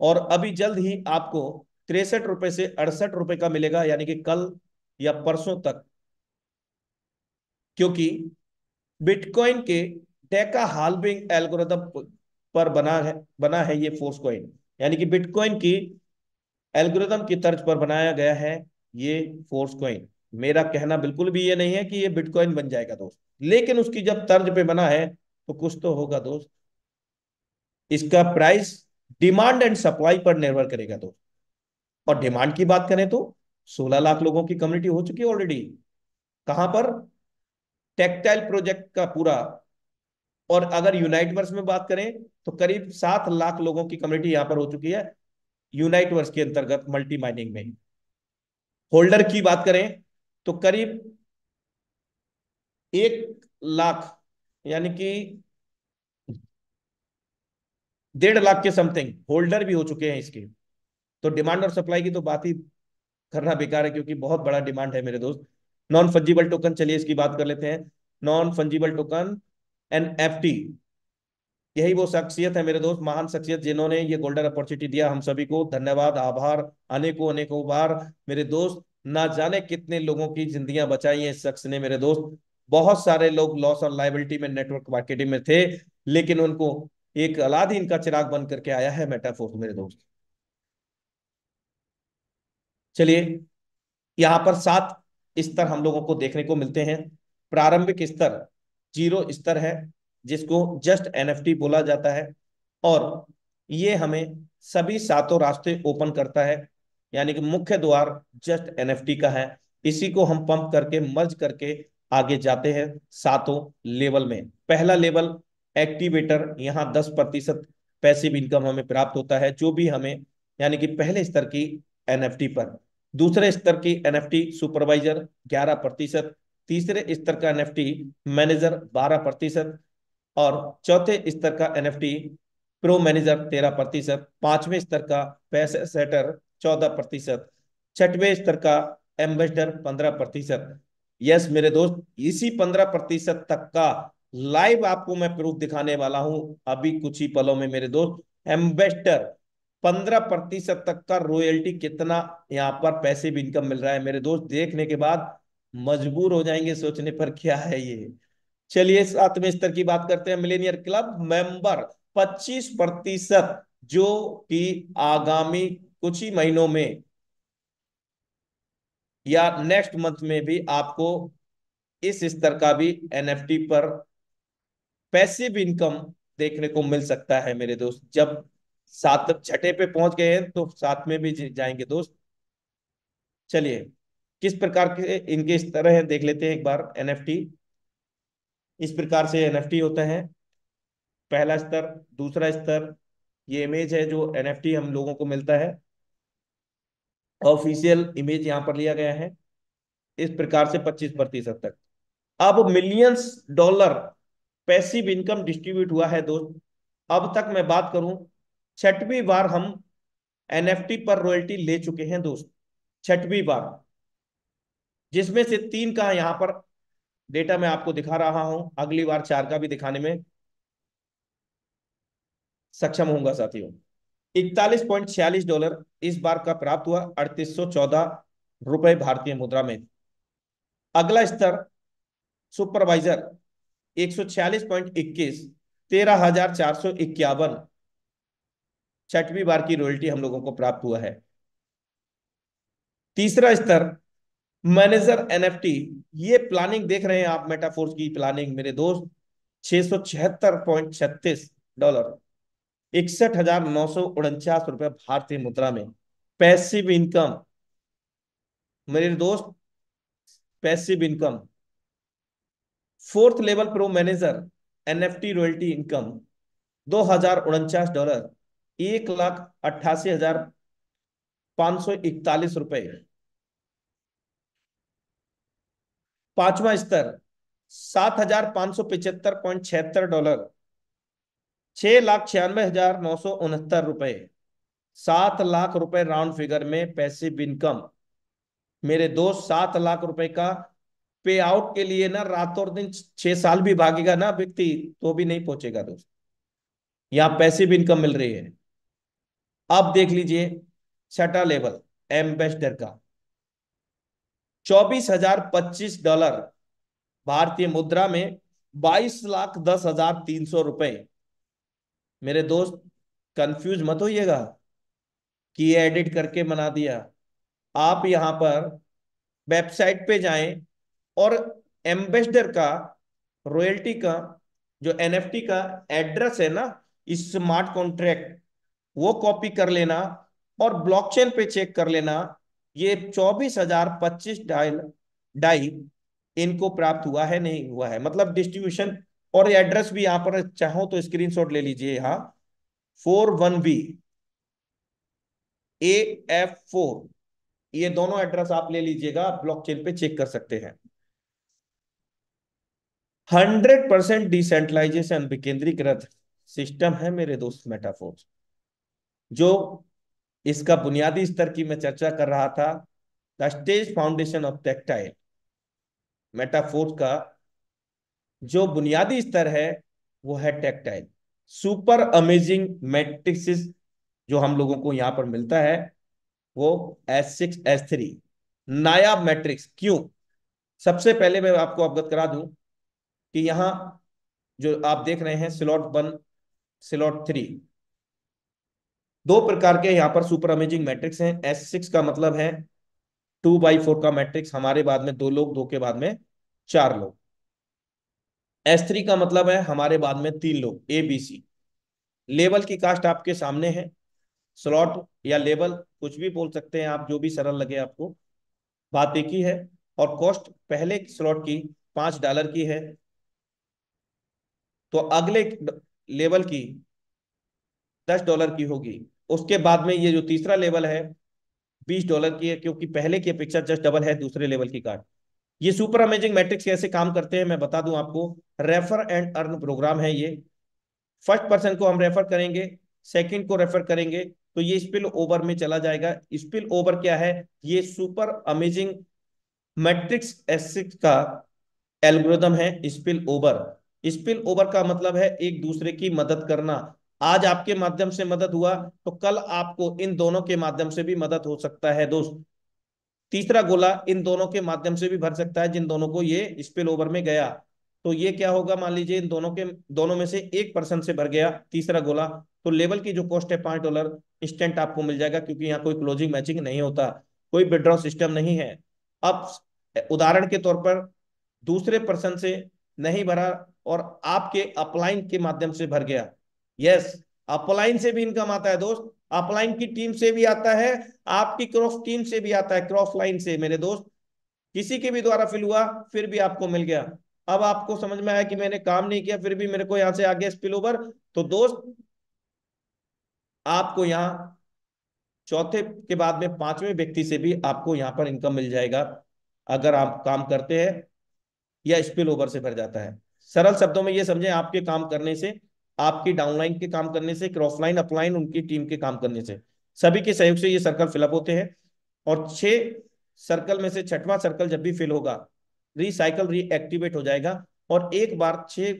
और अभी जल्द ही आपको 63 रुपए से 68 रुपए का मिलेगा, यानी कि कल या परसों तक। क्योंकि बिटकॉइन के डेका हाल्विंग एल्गोरिदम पर बना है ये फोर्स कॉइन, यानी कि बिटकॉइन की एल्गोरिदम की तर्ज पर बनाया गया है ये फोर्स कॉइन। मेरा कहना बिल्कुल भी ये नहीं है कि ये बिटकॉइन बन जाएगा दोस्त, लेकिन उसकी जब तर्ज पे बना है तो कुछ तो होगा दोस्त। इसका प्राइस डिमांड एंड सप्लाई पर निर्भर करेगा। तो और डिमांड की बात करें तो 16 लाख लोगों की कम्युनिटी हो चुकी है ऑलरेडी। कहां पर? टेक्सटाइल प्रोजेक्ट का पूरा। और अगर यूनाइट वर्स में बात करें तो करीब 7 लाख लोगों की कम्युनिटी यहां पर हो चुकी है यूनाइट वर्स के अंतर्गत मल्टी माइनिंग में। होल्डर की बात करें तो करीब 1 लाख, यानी कि 1.5 लाख के समथिंग होल्डर भी हो चुके हैं इसके। तो डिमांड और सप्लाई की तो बात ही करना बेकार है, क्योंकि बहुत बड़ा डिमांड है मेरे दोस्त। नॉन फंजिबल टोकन, चलिए इसकी बात कर लेते हैं। नॉन फंजिबल टोकन, एनएफटी, यही वो शख्सियत है मेरे दोस्त, महान शख्सियत, जिन्होंने ये गोल्डन अपॉर्चुनिटी दिया हम सभी को। धन्यवाद, आभार, अनेकों अनेकों बार मेरे दोस्त। ना जाने कितने लोगों की जिंदगियां बचाई हैं इस शख्स ने मेरे दोस्त। बहुत सारे लोग लॉस और लाइबिलिटी में, नेटवर्क मार्केटिंग में थे, लेकिन उनको एक अलादीन का चिराग बन करके आया है मेटाफोर्स मेरे दोस्त। चलिए, यहाँ पर 7 स्तर हम लोगों को देखने को मिलते हैं। प्रारंभिक स्तर 0 स्तर है, जिसको जस्ट एनएफटी बोला जाता है। और ये हमें सभी 7 रास्ते ओपन करता है, यानी कि मुख्य द्वार जस्ट एनएफटी का है। इसी को हम पंप करके, मर्ज करके आगे जाते हैं 7 लेवल में। पहला लेवल एक्टिवेटर, यहाँ 10% पैसिव इनकम हमें प्राप्त होता है, जो भी हमें, यानी कि पहले स्तर की एनएफटी पर। दूसरे स्तर की एनएफटी सुपरवाइजर 11%। तीसरे स्तर का एनएफटी मैनेजर 12%। और चौथे स्तर का एनएफटी प्रो मैनेजर 13%। पांचवें स्तर का पैसे सेटर 14%। छठवें स्तर का एम्बेसडर 15%। यस मेरे दोस्त, इसी 15% तक का लाइव आपको मैं प्रूफ दिखाने वाला हूं अभी कुछ ही पलों में मेरे दोस्त। एम्बेसडर 15% तक का रॉयल्टी, कितना यहाँ पर पैसे भी इनकम मिल रहा है मेरे दोस्त, देखने के बाद मजबूर हो जाएंगे सोचने पर क्या है ये। चलिए 7वें स्तर की बात करते हैं। मिलेनियर क्लब मेंबर 25%, जो कि आगामी कुछ ही महीनों में या नेक्स्ट मंथ में भी आपको इस स्तर का भी एनएफटी पर पैसिव इनकम देखने को मिल सकता है मेरे दोस्त। जब 6 पे पहुंच गए हैं तो 7 में भी जाएंगे दोस्त। चलिए, किस प्रकार के इनके स्तर हैं देख लेते हैं एक बार। एनएफटी इस प्रकार से एनएफटी होता है। पहला स्तर, दूसरा स्तर, ये इमेज है जो एनएफटी हम लोगों को मिलता है। ऑफिशियल इमेज यहाँ पर लिया गया है। इस प्रकार से 25% तक। अब millions dollar passive income distribute हुआ है दोस्त। अब तक मैं बात करूं, 6वीं बार हम एनएफटी पर रॉयल्टी ले चुके हैं दोस्त। 6वीं बार, जिसमें से 3 का यहां पर डेटा मैं आपको दिखा रहा हूं। अगली बार 4 का भी दिखाने में सक्षम होऊंगा साथियों। $41.46 इस बार का प्राप्त हुआ, 3814 भारतीय मुद्रा में। अगला स्तर सुपरवाइजर 146.21, 13,451 6वीं बार की रॉयल्टी हम लोगों को प्राप्त हुआ है। तीसरा स्तर मैनेजर एनएफटी, ये प्लानिंग देख रहे हैं आप, मेटाफोर्स की प्लानिंग मेरे दोस्त, $676.36, 61,949 भारतीय मुद्रा में पैसिव इनकम मेरे दोस्त। Passive income. Fourth level pro manager NFT royalty income $2,049, 1,88,541। पांचवा स्तर $7,575.76, 6,96,969। 7 लाख रुपए राउंड फिगर में पैसिव इनकम मेरे दोस्त। 7 लाख रुपए का पे आउट के लिए ना रात और दिन 6 साल भी भागेगा ना व्यक्ति, तो भी नहीं पहुंचेगा दोस्त। यहां पैसिव इनकम मिल रही है। अब देख लीजिए 6वां लेवल एम्बेसडर का, $24,025 भारतीय मुद्रा में, 22,10,300 मेरे दोस्त। कंफ्यूज मत होइएगा कि ये एडिट करके बना दिया। आप यहां पर वेबसाइट पे जाएं और एम्बेसडर का रॉयल्टी का जो एनएफटी का एड्रेस है ना, स्मार्ट कॉन्ट्रैक्ट वो कॉपी कर लेना और ब्लॉकचेन पे चेक कर लेना, ये 24,025 डायल डाई इनको प्राप्त हुआ है नहीं हुआ है, मतलब डिस्ट्रीब्यूशन। और एड्रेस भी यहां पर चाहो तो स्क्रीनशॉट ले लीजिए, यहाँ 41B AF4, ये दोनों एड्रेस आप ले लीजिएगा, ब्लॉकचेन पे चेक कर सकते हैं। 100% डिसेंट्रलाइजेशन विकेंद्रीकृत सिस्टम है मेरे दोस्त मेटाफोर्स। जो इसका बुनियादी स्तर की मैं चर्चा कर रहा था, the stage foundation of tactile Metaforce का जो बुनियादी स्तर है वो है टेक्टाइल। सुपर अमेजिंग मैट्रिक्स जो हम लोगों को यहां पर मिलता है वो S6 S3 नायाब मैट्रिक्स। क्यों? सबसे पहले मैं आपको अवगत करा दूं कि यहां जो आप देख रहे हैं स्लॉट 1 स्लॉट 3, दो प्रकार के यहाँ पर सुपर अमेजिंग मैट्रिक्स हैं। S6 का मतलब है 2/4 का मैट्रिक्स, हमारे बाद में 2 लोग, 2 के बाद में 4 लोग। S3 का मतलब है हमारे बाद में 3 लोग, ABC। लेवल की कास्ट आपके सामने है। स्लॉट या लेवल कुछ भी बोल सकते हैं आप, जो भी सरल लगे आपको, बात एक ही है। और कॉस्ट पहले स्लॉट की $5 की है, तो अगले लेवल की $10 की होगी। उसके बाद में ये जो तीसरा लेवल है $20 की है, क्योंकि पहले की अपेक्षा जस्ट डबल है दूसरे लेवल की कार्ड। ये सुपर अमेजिंग मैट्रिक्स कैसे काम करते हैं मैं बता दूं आपको। रेफर एंड अर्न प्रोग्राम है ये। फर्स्ट पर्सन को हम रेफर करेंगे, सेकंड को रेफर करेंगे, तो ये स्पिल ओवर में चला जाएगा। स्पिल ओवर क्या है? ये सुपर अमेजिंग मैट्रिक्स S6 का एल्गोरिदम है स्पिल ओवर। स्पिल ओवर का मतलब है एक दूसरे की मदद करना। आज आपके माध्यम से मदद हुआ तो कल आपको इन दोनों के माध्यम से भी मदद हो सकता है दोस्त। तीसरा गोला इन दोनों के माध्यम से भी भर सकता है जिन दोनों को ये स्पिल ओवर में गया। तो ये क्या होगा, मान लीजिए इन दोनों में से एक पर्सन से भर गया तीसरा गोला, तो लेवल की जो कॉस्ट है $5 इंस्टेंट आपको मिल जाएगा, क्योंकि यहाँ कोई क्लोजिंग मैचिंग नहीं होता, कोई विड्रॉ सिस्टम नहीं है। अब उदाहरण के तौर पर दूसरे पर्सन से नहीं भरा और आपके अपलाइन के माध्यम से भर गया। यस, अपलाइन से भी इनकम आता है दोस्त, अपलाइन की टीम से भी आता है, आपकी क्रॉस टीम से भी आता है, क्रॉस लाइन से मेरे दोस्त। किसी के भी द्वारा फिल हुआ फिर भी आपको मिल गया। अब आपको समझ में आया कि मैंने काम नहीं किया फिर भी मेरे को यहां से आ गया स्पिल ओवर। तो दोस्त आपको यहाँ चौथे के बाद में पांचवें व्यक्ति से भी आपको यहाँ पर इनकम मिल जाएगा, अगर आप काम करते हैं या स्पिल ओवर से भर जाता है। सरल शब्दों में ये समझें, आपके काम करने से, आपकी डाउनलाइन के काम करने से, क्रॉसलाइन अपलाइन उनकी टीम के काम करने से, सभी के सहयोग से ये सर्कल फिलअप होते हैं। और 6 सर्कल में से छठवां सर्कल जब भी फिल होगा, रिसाइकल रीएक्टिवेट हो जाएगा और एक बार 6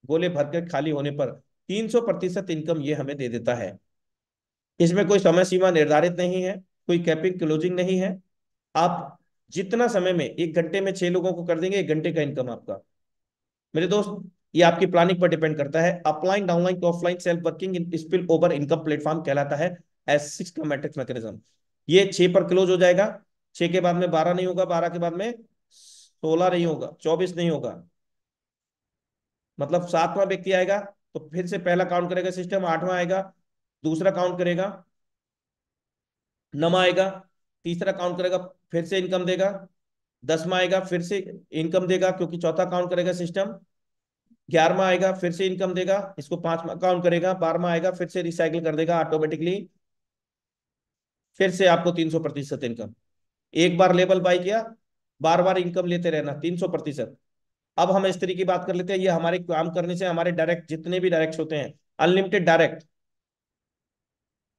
गोले भरकर खाली होने पर 300% इनकम ये हमें दे देता है। इसमें कोई समय सीमा निर्धारित नहीं है, कोई कैपिंग क्लोजिंग नहीं है। आप जितना समय में, 1 घंटे में 6 लोगों को कर देंगे, 1 घंटे का इनकम आपका मेरे दोस्त। ये आपकी प्लानिंग पर डिपेंड करता है। Upline downline offline self working in spill over income platform कहलाता है S6 का मैट्रिक्स मैकेनिज्म। ये 6 पर क्लोज हो जाएगा, 6 के बाद में 12 नहीं होगा, 12 के बाद में 16 नहीं होगा, 24 नहीं होगा, मतलब 7वां व्यक्ति आएगा तो फिर से पहला काउंट करेगा सिस्टम, 8वां आएगा दूसरा काउंट करेगा, 9वां आएगा तीसरा काउंट करेगा फिर से इनकम देगा, 10वां आएगा फिर से इनकम देगा क्योंकि चौथा काउंट करेगा सिस्टम, 11वां आएगा फिर से इनकम देगा, इसको 5वां काउंट करेगा, 12वां आएगा फिर से रिसाइकिल कर देगा ऑटोमेटिकली, फिर से आपको 300% इनकम। एक बार लेवल बाय किया, बार बार इनकम लेते रहना 300%। अब हम इस तरीके की बात कर लेते हैं, ये हमारे काम करने से हमारे डायरेक्ट जितने भी डायरेक्ट होते हैं, अनलिमिटेड डायरेक्ट,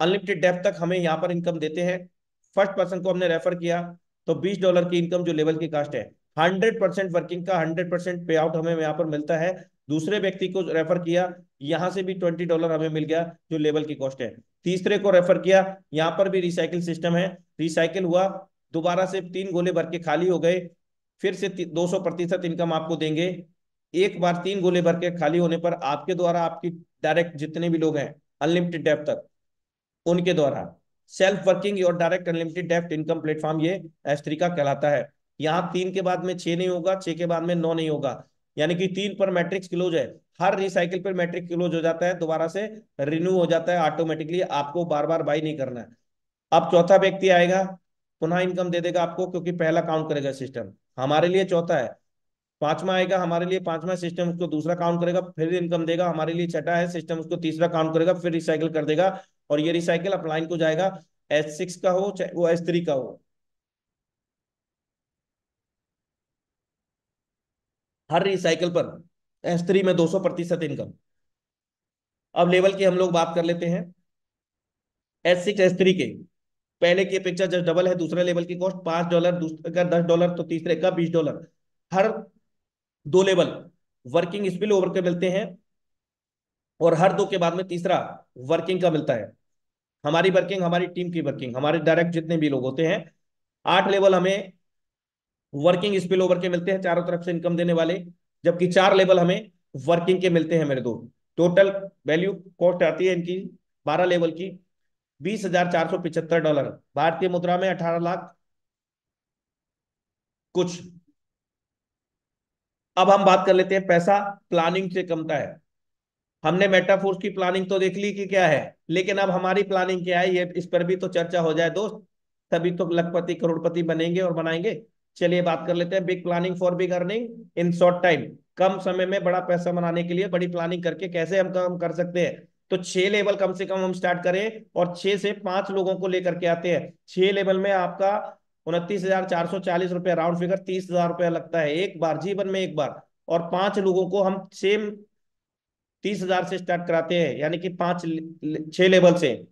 अनलिमिटेड डेप्थ तक हमें यहाँ पर इनकम देते हैं। फर्स्ट पर्सन को हमने रेफर किया तो $20 की इनकम जो लेवल की कास्ट है, 100% वर्किंग का 100% पे आउट हमें यहाँ पर मिलता है। दूसरे व्यक्ति को रेफर किया, यहां से भी $20 हमें मिल गया जो लेवल की कॉस्ट है। तीसरे को रेफर किया, यहाँ पर भी रिसाइकिल सिस्टम है, रिसाइकिल हुआ, दोबारा से 3 गोले भर के खाली हो गए, फिर से 200% इनकम आपको देंगे। एक बार 3 गोले भर के खाली होने पर आपके द्वारा आपकी डायरेक्ट जितने भी लोग हैं अनलिमिटेड डेप्थ तक, उनके द्वारा सेल्फ वर्किंग और direct unlimited depth income platform ये S3 का कहलाता है। यहाँ 3 के बाद में 6 नहीं होगा, 6 के बाद में 9 नहीं होगा, यानी कि 3 पर मैट्रिक्स क्लोज है। हर रिसाइकिल पर मैट्रिक क्लोज हो जाता है, दोबारा से रिन्यू हो जाता है ऑटोमेटिकली, आपको बार बार बाई नहीं करना है। अब चौथा व्यक्ति आएगा, पुनः इनकम दे देगा आपको, क्योंकि पहला काउंट करेगा सिस्टम, हमारे लिए चौथा है। पांचवा आएगा हमारे लिए, पांचवा सिस्टम उसको दूसरा काउंट करेगा, फिर इनकम देगा, हमारे लिए छठा है, सिस्टम उसको तीसरा काउंट करेगा, फिर रिसाइकिल कर देगा। और ये रिसाइकिल अपलाइन को जाएगा, S6 का हो चाहे वो S3 का हो, हर रिसाइकिल पर S3 में 200% इनकम। अब लेवल की हम लोग बात कर लेते हैं। S6 S3 के पहले की अपेक्षा जस्ट डबल है। दूसरे लेवल की कॉस्ट $5, दूसरे का $10, तो तीसरे का $20। हर दो लेवल वर्किंग स्पिल ओवर के मिलते हैं, और हर दो के बाद में तीसरा वर्किंग का मिलता है। हमारी वर्किंग, हमारी टीम की वर्किंग, हमारे डायरेक्ट जितने भी लोग होते हैं, 8 लेवल हमें वर्किंग स्पिल ओवर के मिलते हैं चारों तरफ से इनकम देने वाले, जबकि 4 लेवल हमें वर्किंग के मिलते हैं मेरे दोस्त। टोटल वैल्यू कॉस्ट आती है इनकी 12 लेवल की $20,475, भारतीय मुद्रा में 18 लाख कुछ। अब हम बात कर लेते हैं पैसा प्लानिंग से कमता है। हमने मेटाफोर्स की प्लानिंग तो देख ली कि क्या है, लेकिन अब हमारी प्लानिंग क्या है, ये इस पर भी तो चर्चा हो जाए दोस्त, तभी तो लखपति करोड़पति बनेंगे और बनाएंगे। चलिए बात कर लेते हैं big planning for big earning in short time. कम समय में बड़ा पैसा बनाने के लिए बड़ी प्लानिंग करके कैसे हम काम कर सकते हैं। तो 6 लेवल कम से कम हम स्टार्ट करें, और 6 से 5 लोगों को लेकर के आते हैं। 6 लेवल में आपका 29,440 रुपया, राउंड फिगर 30,000 रुपया लगता है एक बार, जीवन में एक बार। और 5 लोगों को हम सेम 30,000 से स्टार्ट कराते हैं, यानी कि 6 लेवल से,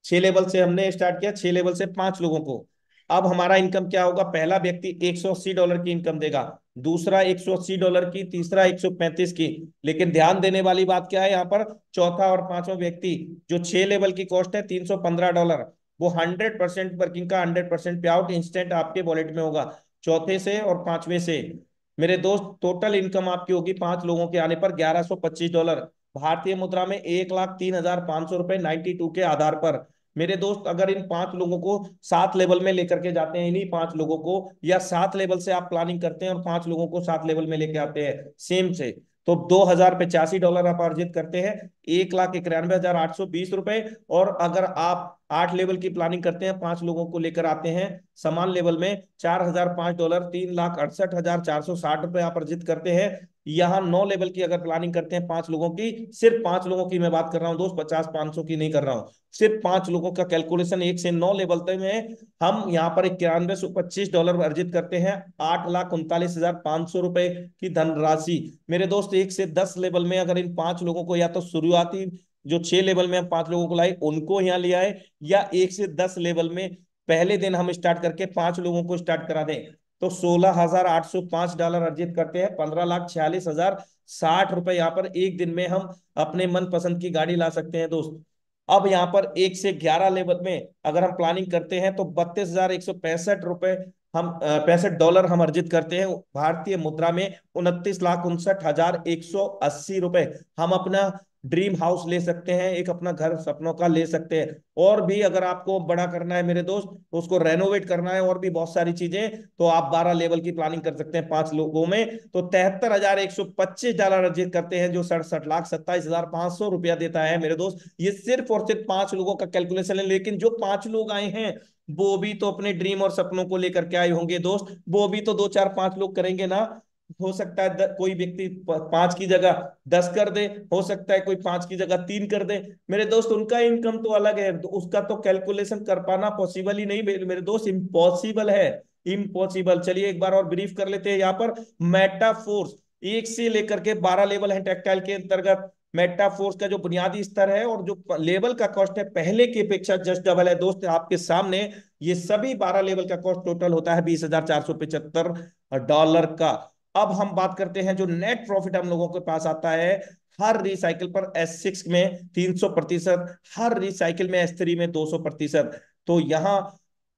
6 लेवल से हमने स्टार्ट किया, 6 लेवल से 5 लोगों को। अब हमारा इनकम क्या होगा, पहला व्यक्ति $180 की इनकम देगा, दूसरा $180 की, तीसरा 135 की। लेकिन ध्यान देने वाली बात क्या है यहाँ पर, चौथा और पांचवा व्यक्ति, जो 6 लेवल की कॉस्ट है $315, वो 100% वर्किंग का 100% पे आउट इंस्टेंट आपके वॉलेट में होगा, चौथे से और पांचवे से। मेरे दोस्त टोटल इनकम आपकी होगी 5 लोगों के आने पर $1,125, भारतीय मुद्रा में 1,03,500 रुपए 92 के आधार पर। मेरे दोस्त अगर इन 5 लोगों को 7 लेवल में लेकर के जाते हैं, इन्हीं 5 लोगों को, या 7 लेवल से आप प्लानिंग करते हैं और 5 लोगों को 7 लेवल में लेके आते हैं सेम से, तो $2,085 आप अर्जित करते हैं, 1,91,820 रुपए। और अगर आप 8 लेवल की प्लानिंग करते हैं, 5 लोगों को लेकर आते हैं समान लेवल में, $4,005, $3,68,460 आप अर्जित करते हैं। यहाँ 9 लेवल की अगर प्लानिंग करते हैं 5 लोगों की, सिर्फ 5 लोगों की मैं बात कर रहा हूँ दोस्त, 50-500 की नहीं कर रहा हूँ, सिर्फ 5 लोगों का कैलकुलेशन 1 से 9 लेवल तक में हम यहाँ पर $9125 अर्जित करते हैं, 8,39,500 रुपए की धनराशि। मेरे दोस्त 1 से 10 लेवल में अगर इन 5 लोगों को, या तो शुरुआती जो 6 लेवल में हम 5 लोगों को लाए उनको यहाँ ले आए, या 1 से 10 लेवल में पहले दिन हम स्टार्ट करके 5 लोगों को स्टार्ट करा दें, तो $16,805 अर्जित करते हैं, 15,46,060 रुपए यहाँ पर एक दिन में हम अपने मनपसंद की गाड़ी ला सकते हैं दोस्त। अब यहाँ पर 1 से 11 लेवल में अगर हम प्लानिंग करते हैं तो $32,165 हम $65 हम अर्जित करते हैं, भारतीय मुद्रा में 29,59,180 रुपए। हम अपना ड्रीम हाउस ले सकते हैं, एक अपना घर सपनों का ले सकते हैं। और भी अगर आपको बड़ा करना है मेरे दोस्त, तो उसको रेनोवेट करना है और भी बहुत सारी चीजें, तो आप 12 लेवल की प्लानिंग कर सकते हैं 5 लोगों में, तो $73,125 अर्जित करते हैं, जो 67,27,500 रुपया देता है मेरे दोस्त। ये सिर्फ और सिर्फ 5 लोगों का कैलकुलेशन है, लेकिन जो 5 लोग आए हैं वो भी तो अपने ड्रीम और सपनों को लेकर के आए होंगे दोस्त, वो भी तो 2 4 5 लोग करेंगे ना। हो सकता है कोई व्यक्ति 5 की जगह 10 कर दे, हो सकता है कोई 5 की जगह 3 कर दे, मेरे दोस्त उनका इनकम तो अलग है, तो उसका तो कैलकुलेशन कर पाना पॉसिबल ही नहीं मेरे दोस्त, इम्पॉसिबल है, इम्पॉसिबल। चलिए एक बार और ब्रीफ कर लेते हैं यहाँ पर। मेटाफोर्स 1 से लेकर के 12 लेवल है टेक्टाइल के अंतर्गत। मेटाफोर्स का जो बुनियादी स्तर है और जो लेवल का कॉस्ट है पहले की अपेक्षा जस्ट डबल है दोस्त, आपके सामने ये सभी 12 लेवल का कॉस्ट टोटल होता है $20,475 का। अब हम बात करते हैं जो नेट प्रॉफिट हम लोगों के पास आता है हर रिसाइकिल पर, S6 में 300%, हर रिसाइकिल में S3 में 200%। तो यहां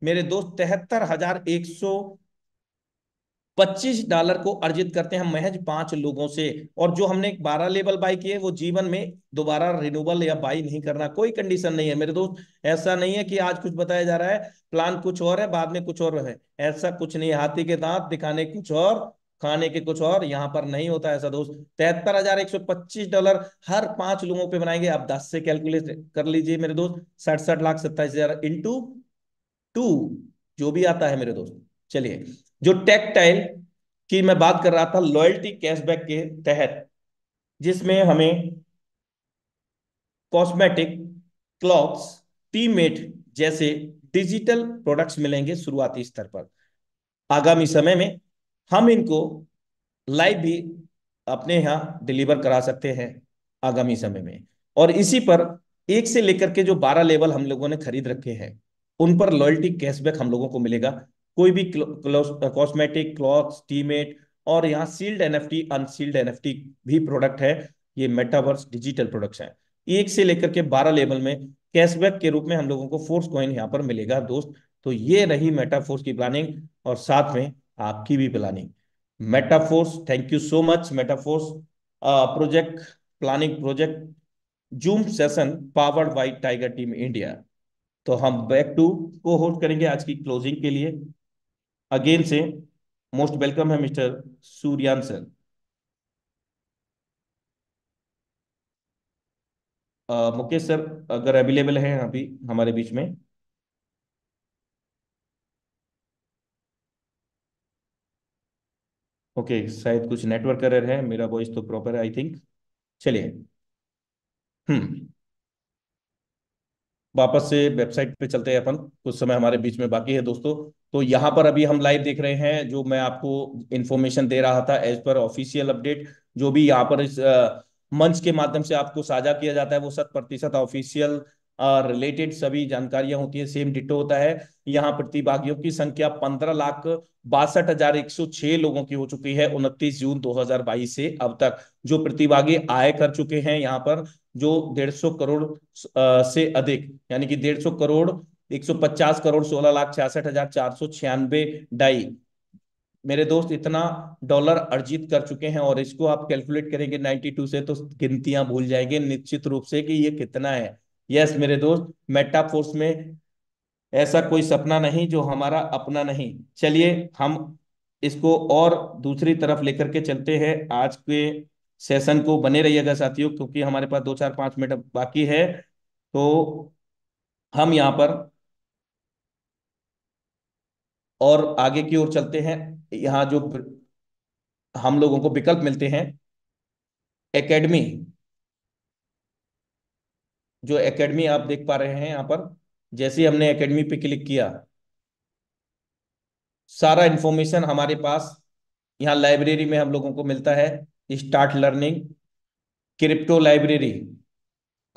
मेरे दोस्त $73,125 को अर्जित करते हैं महज 5 लोगों से। और जो हमने 12 लेवल बाई किए वो जीवन में दोबारा रिन्यूबल या बाई नहीं करना, कोई कंडीशन नहीं है मेरे दोस्त। ऐसा नहीं है कि आज कुछ बताया जा रहा है, प्लान कुछ और है बाद में कुछ और है, ऐसा कुछ नहीं है, हाथी के दांत दिखाने कुछ और खाने के कुछ और। यहाँ पर नहीं होता ऐसा दोस्त। $73,125 हर 5 लोगों पे बनाएंगे। आप 10 से कैलकुलेट कर लीजिए मेरे दोस्त। 67,27,000 इंटू 2, जो भी आता है मेरे दोस्त। चलिए, जो टेक्टाइल की मैं बात कर रहा था लॉयल्टी कैशबैक के तहत, जिसमें हमें कॉस्मेटिक, क्लॉथ्स, टीमेट जैसे डिजिटल प्रोडक्ट्स मिलेंगे शुरुआती स्तर पर। आगामी समय में हम इनको लाइव भी अपने यहाँ डिलीवर करा सकते हैं आगामी समय में। और इसी पर 1 से लेकर के जो 12 लेवल हम लोगों ने खरीद रखे हैं, उन पर लॉयल्टी कैशबैक हम लोगों को मिलेगा। कोई भी कॉस्मेटिक, क्लॉथ्स, टीमेट, और यहाँ सील्ड एनएफटी, अनसील्ड एनएफटी भी प्रोडक्ट है। ये मेटावर्स डिजिटल प्रोडक्ट्स हैं। 1 से लेकर के 12 लेवल में कैशबैक के रूप में हम लोगों को फोर्स कॉइन यहाँ पर मिलेगा दोस्त। तो ये रही मेटाफोर्स की प्लानिंग, और साथ में आपकी भी planning. Metaforce, thank you so much Metaforce project, planning project, zoom session powered by Tiger Team India. तो हम बैक टू को होस्ट करेंगे आज की क्लोजिंग के लिए। अगेन से मोस्ट वेलकम है मिस्टर सूर्यान सर। मुकेश सर अगर अवेलेबल है अभी हमारे बीच में। ओके, शायद कुछ नेटवर्क एरर है। मेरा वॉइस तो प्रॉपर है आई थिंक। चलिए। हम्म वापस से वेबसाइट पे चलते हैं अपन। कुछ समय हमारे बीच में बाकी है दोस्तों। तो यहाँ पर अभी हम लाइव देख रहे हैं। जो मैं आपको इंफॉर्मेशन दे रहा था एज पर ऑफिशियल अपडेट, जो भी यहाँ पर इस मंच के माध्यम से आपको साझा किया जाता है, वो 100% ऑफिशियल रिलेटेड सभी जानकारियां होती है, सेम डिटो होता है। यहाँ प्रतिभागियों की संख्या 15,62,106 लोगों की हो चुकी है 29 जून 2022 से अब तक। जो प्रतिभागी आय कर चुके हैं यहाँ पर, जो 150 करोड़ से अधिक, यानी कि 150 करोड़, 150 करोड़ 16,66,496 मेरे दोस्त, इतना डॉलर अर्जित कर चुके हैं। और इसको आप कैलकुलेट करेंगे 92 से, तो गिनतियां भूल जाएंगे निश्चित रूप से कि ये कितना है। यस मेरे दोस्त, मेटाफोर्स में ऐसा कोई सपना नहीं जो हमारा अपना नहीं। चलिए, हम इसको और दूसरी तरफ लेकर के चलते हैं आज के सेशन को। बने रहिएगा साथियों, क्योंकि हमारे पास 2 4 5 मिनट बाकी है। तो हम यहाँ पर और आगे की ओर चलते हैं। यहाँ जो हम लोगों को विकल्प मिलते हैं, एकेडमी, जो एकेडमी आप देख पा रहे हैं यहाँ पर। जैसे ही हमने एकेडमी पे क्लिक किया, सारा इंफॉर्मेशन हमारे पास यहाँ लाइब्रेरी में हम लोगों को मिलता है। Start learning, crypto library,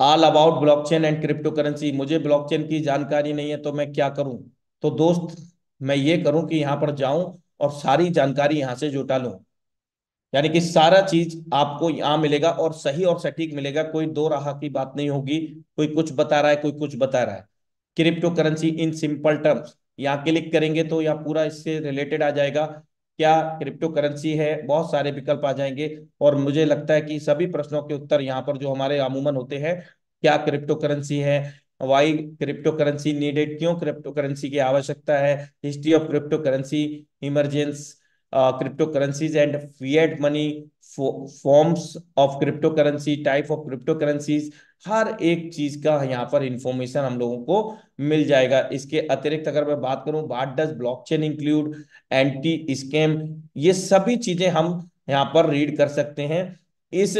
all about blockchain and crypto currency. मुझे ब्लॉकचेन की जानकारी नहीं है तो मैं क्या करूं? तो दोस्त, मैं ये करूं कि यहाँ पर जाऊं और सारी जानकारी यहाँ से जुटा लूं। यानी कि सारा चीज आपको यहाँ मिलेगा, और सही और सटीक मिलेगा। कोई दो राह की बात नहीं होगी। कोई कुछ बता रहा है, कोई कुछ बता रहा है। Crypto currency in simple terms, यहाँ क्लिक करेंगे तो यहाँ पूरा इससे रिलेटेड आ जाएगा। क्या क्रिप्टो करेंसी है, बहुत सारे विकल्प आ जाएंगे। और मुझे लगता है कि सभी प्रश्नों के उत्तर यहाँ पर जो हमारे अमूमन होते हैं, क्या क्रिप्टो करेंसी है, वाई क्रिप्टो करेंसी नीडेड, क्यों क्रिप्टो करेंसी की आवश्यकता है, history of cryptocurrency, emergence cryptocurrencies and fiat money, forms of cryptocurrency, type of cryptocurrencies, हर एक चीज का यहाँ पर इंफॉर्मेशन हम लोगों को मिल जाएगा। इसके अतिरिक्त अगर मैं बात करूं, what does blockchain include, anti scam, ये सभी चीजें हम यहाँ पर रीड कर सकते हैं। इस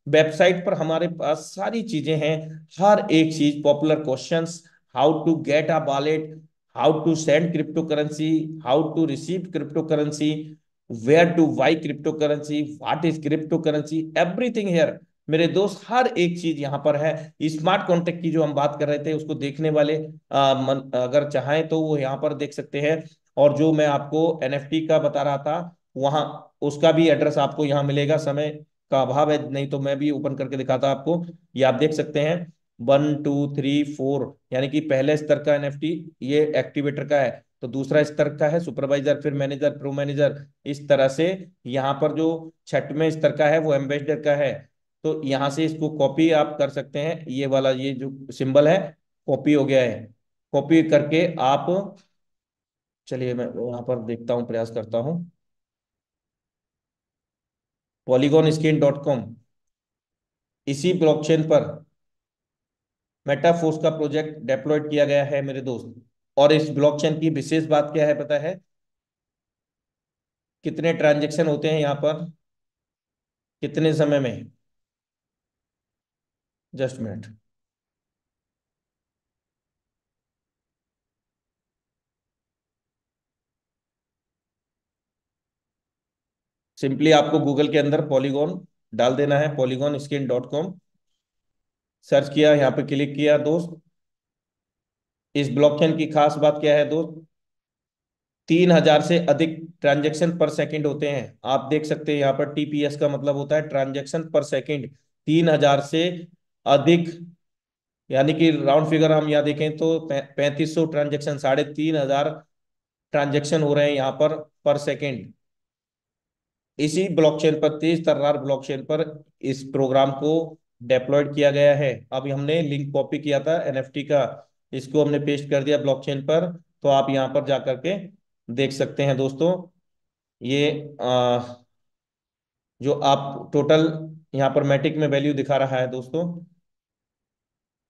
वेबसाइट पर हमारे पास सारी चीजें हैं। हर एक चीज, popular questions, how to get a wallet, how to send cryptocurrency, how to receive cryptocurrency, where to buy cryptocurrency, what is cryptocurrency, everything here मेरे दोस्त। हर एक चीज यहाँ पर है। स्मार्ट कॉन्ट्रैक्ट की जो हम बात कर रहे थे, उसको देखने वाले अगर चाहें तो वो यहाँ पर देख सकते हैं। और जो मैं आपको एनएफटी का बता रहा था, वहां उसका भी एड्रेस आपको यहाँ मिलेगा। समय का अभाव है, नहीं तो मैं भी ओपन करके दिखाता आपको। ये आप देख सकते हैं, 1 2 3 4, यानी कि पहले स्तर का एनएफटी ये एक्टिवेटर का है। तो दूसरा स्तर का है सुपरवाइजर, फिर मैनेजर, प्रो मैनेजर, इस तरह से। यहाँ पर जो छठवें स्तर का है वो एम्बेसडर का है। तो यहाँ से इसको कॉपी आप कर सकते हैं। ये वाला, ये जो सिंबल है, कॉपी हो गया है। कॉपी करके आप, चलिए मैं यहाँ पर देखता हूँ, प्रयास करता हूँ। polygon इसी ब्लॉकचेन पर मेटाफोर्स का प्रोजेक्ट डेप्लॉयड किया गया है मेरे दोस्त। और इस ब्लॉकचेन की विशेष बात क्या है पता है? कितने ट्रांजेक्शन होते हैं यहाँ पर कितने समय में? Just minute. सिंपली आपको गूगल के अंदर पॉलीगॉन डाल देना है, polygon सर्च किया, यहाँ पे क्लिक किया दोस्त। इस ब्लॉकचेन की खास बात क्या है दोस्त? 3,000 से अधिक ट्रांजैक्शन पर सेकंड होते हैं। आप देख सकते हैं यहाँ पर टीपीएस का मतलब होता है ट्रांजैक्शन पर सेकंड। 3,000 से अधिक, यानी कि राउंड फिगर हम यहाँ देखें तो 3,500 ट्रांजैक्शन, 3,500 ट्रांजैक्शन हो रहे हैं यहाँ पर सेकंड। इसी ब्लॉकचेन पर, तेज तर्रार ब्लॉकचेन पर इस प्रोग्राम को डेप्लॉयड किया गया है। अभी हमने लिंक कॉपी किया था एनएफटी का, इसको हमने पेस्ट कर दिया ब्लॉकचेन पर। तो आप यहाँ पर जाकर के देख सकते हैं दोस्तों। ये जो आप टोटल यहाँ पर मैटिक में वैल्यू दिखा रहा है दोस्तों,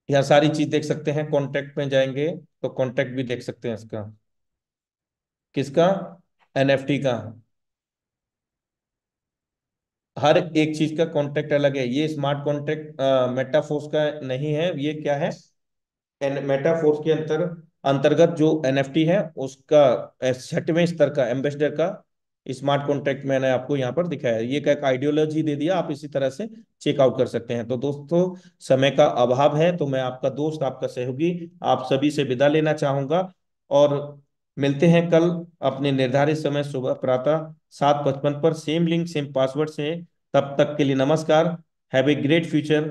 यहाँ सारी चीज देख सकते हैं। कॉन्ट्रैक्ट में जाएंगे तो कॉन्ट्रैक्ट भी देख सकते हैं इसका। किसका? एनएफटी का। हर एक चीज का कॉन्ट्रैक्ट अलग है। ये स्मार्ट कॉन्ट्रैक्ट मेटाफोर्स का नहीं है, ये क्या है? मेटाफोर्स के अंतर्गत जो एनएफटी है उसका 6वें स्तर का एम्बेसडर का स्मार्ट कॉन्ट्रैक्ट मैंने आपको यहाँ पर दिखाया है। ये का एक आइडियोलॉजी दे दिया, आप इसी तरह से चेकआउट कर सकते हैं। तो दोस्तों, समय का अभाव है तो मैं आपका दोस्त, आपका सहयोगी, आप सभी से विदा लेना चाहूंगा। और मिलते हैं कल अपने निर्धारित समय सुबह प्रातः 7:55 पर, सेम लिंक सेम पासवर्ड से। तब तक के लिए नमस्कार। Have a great future.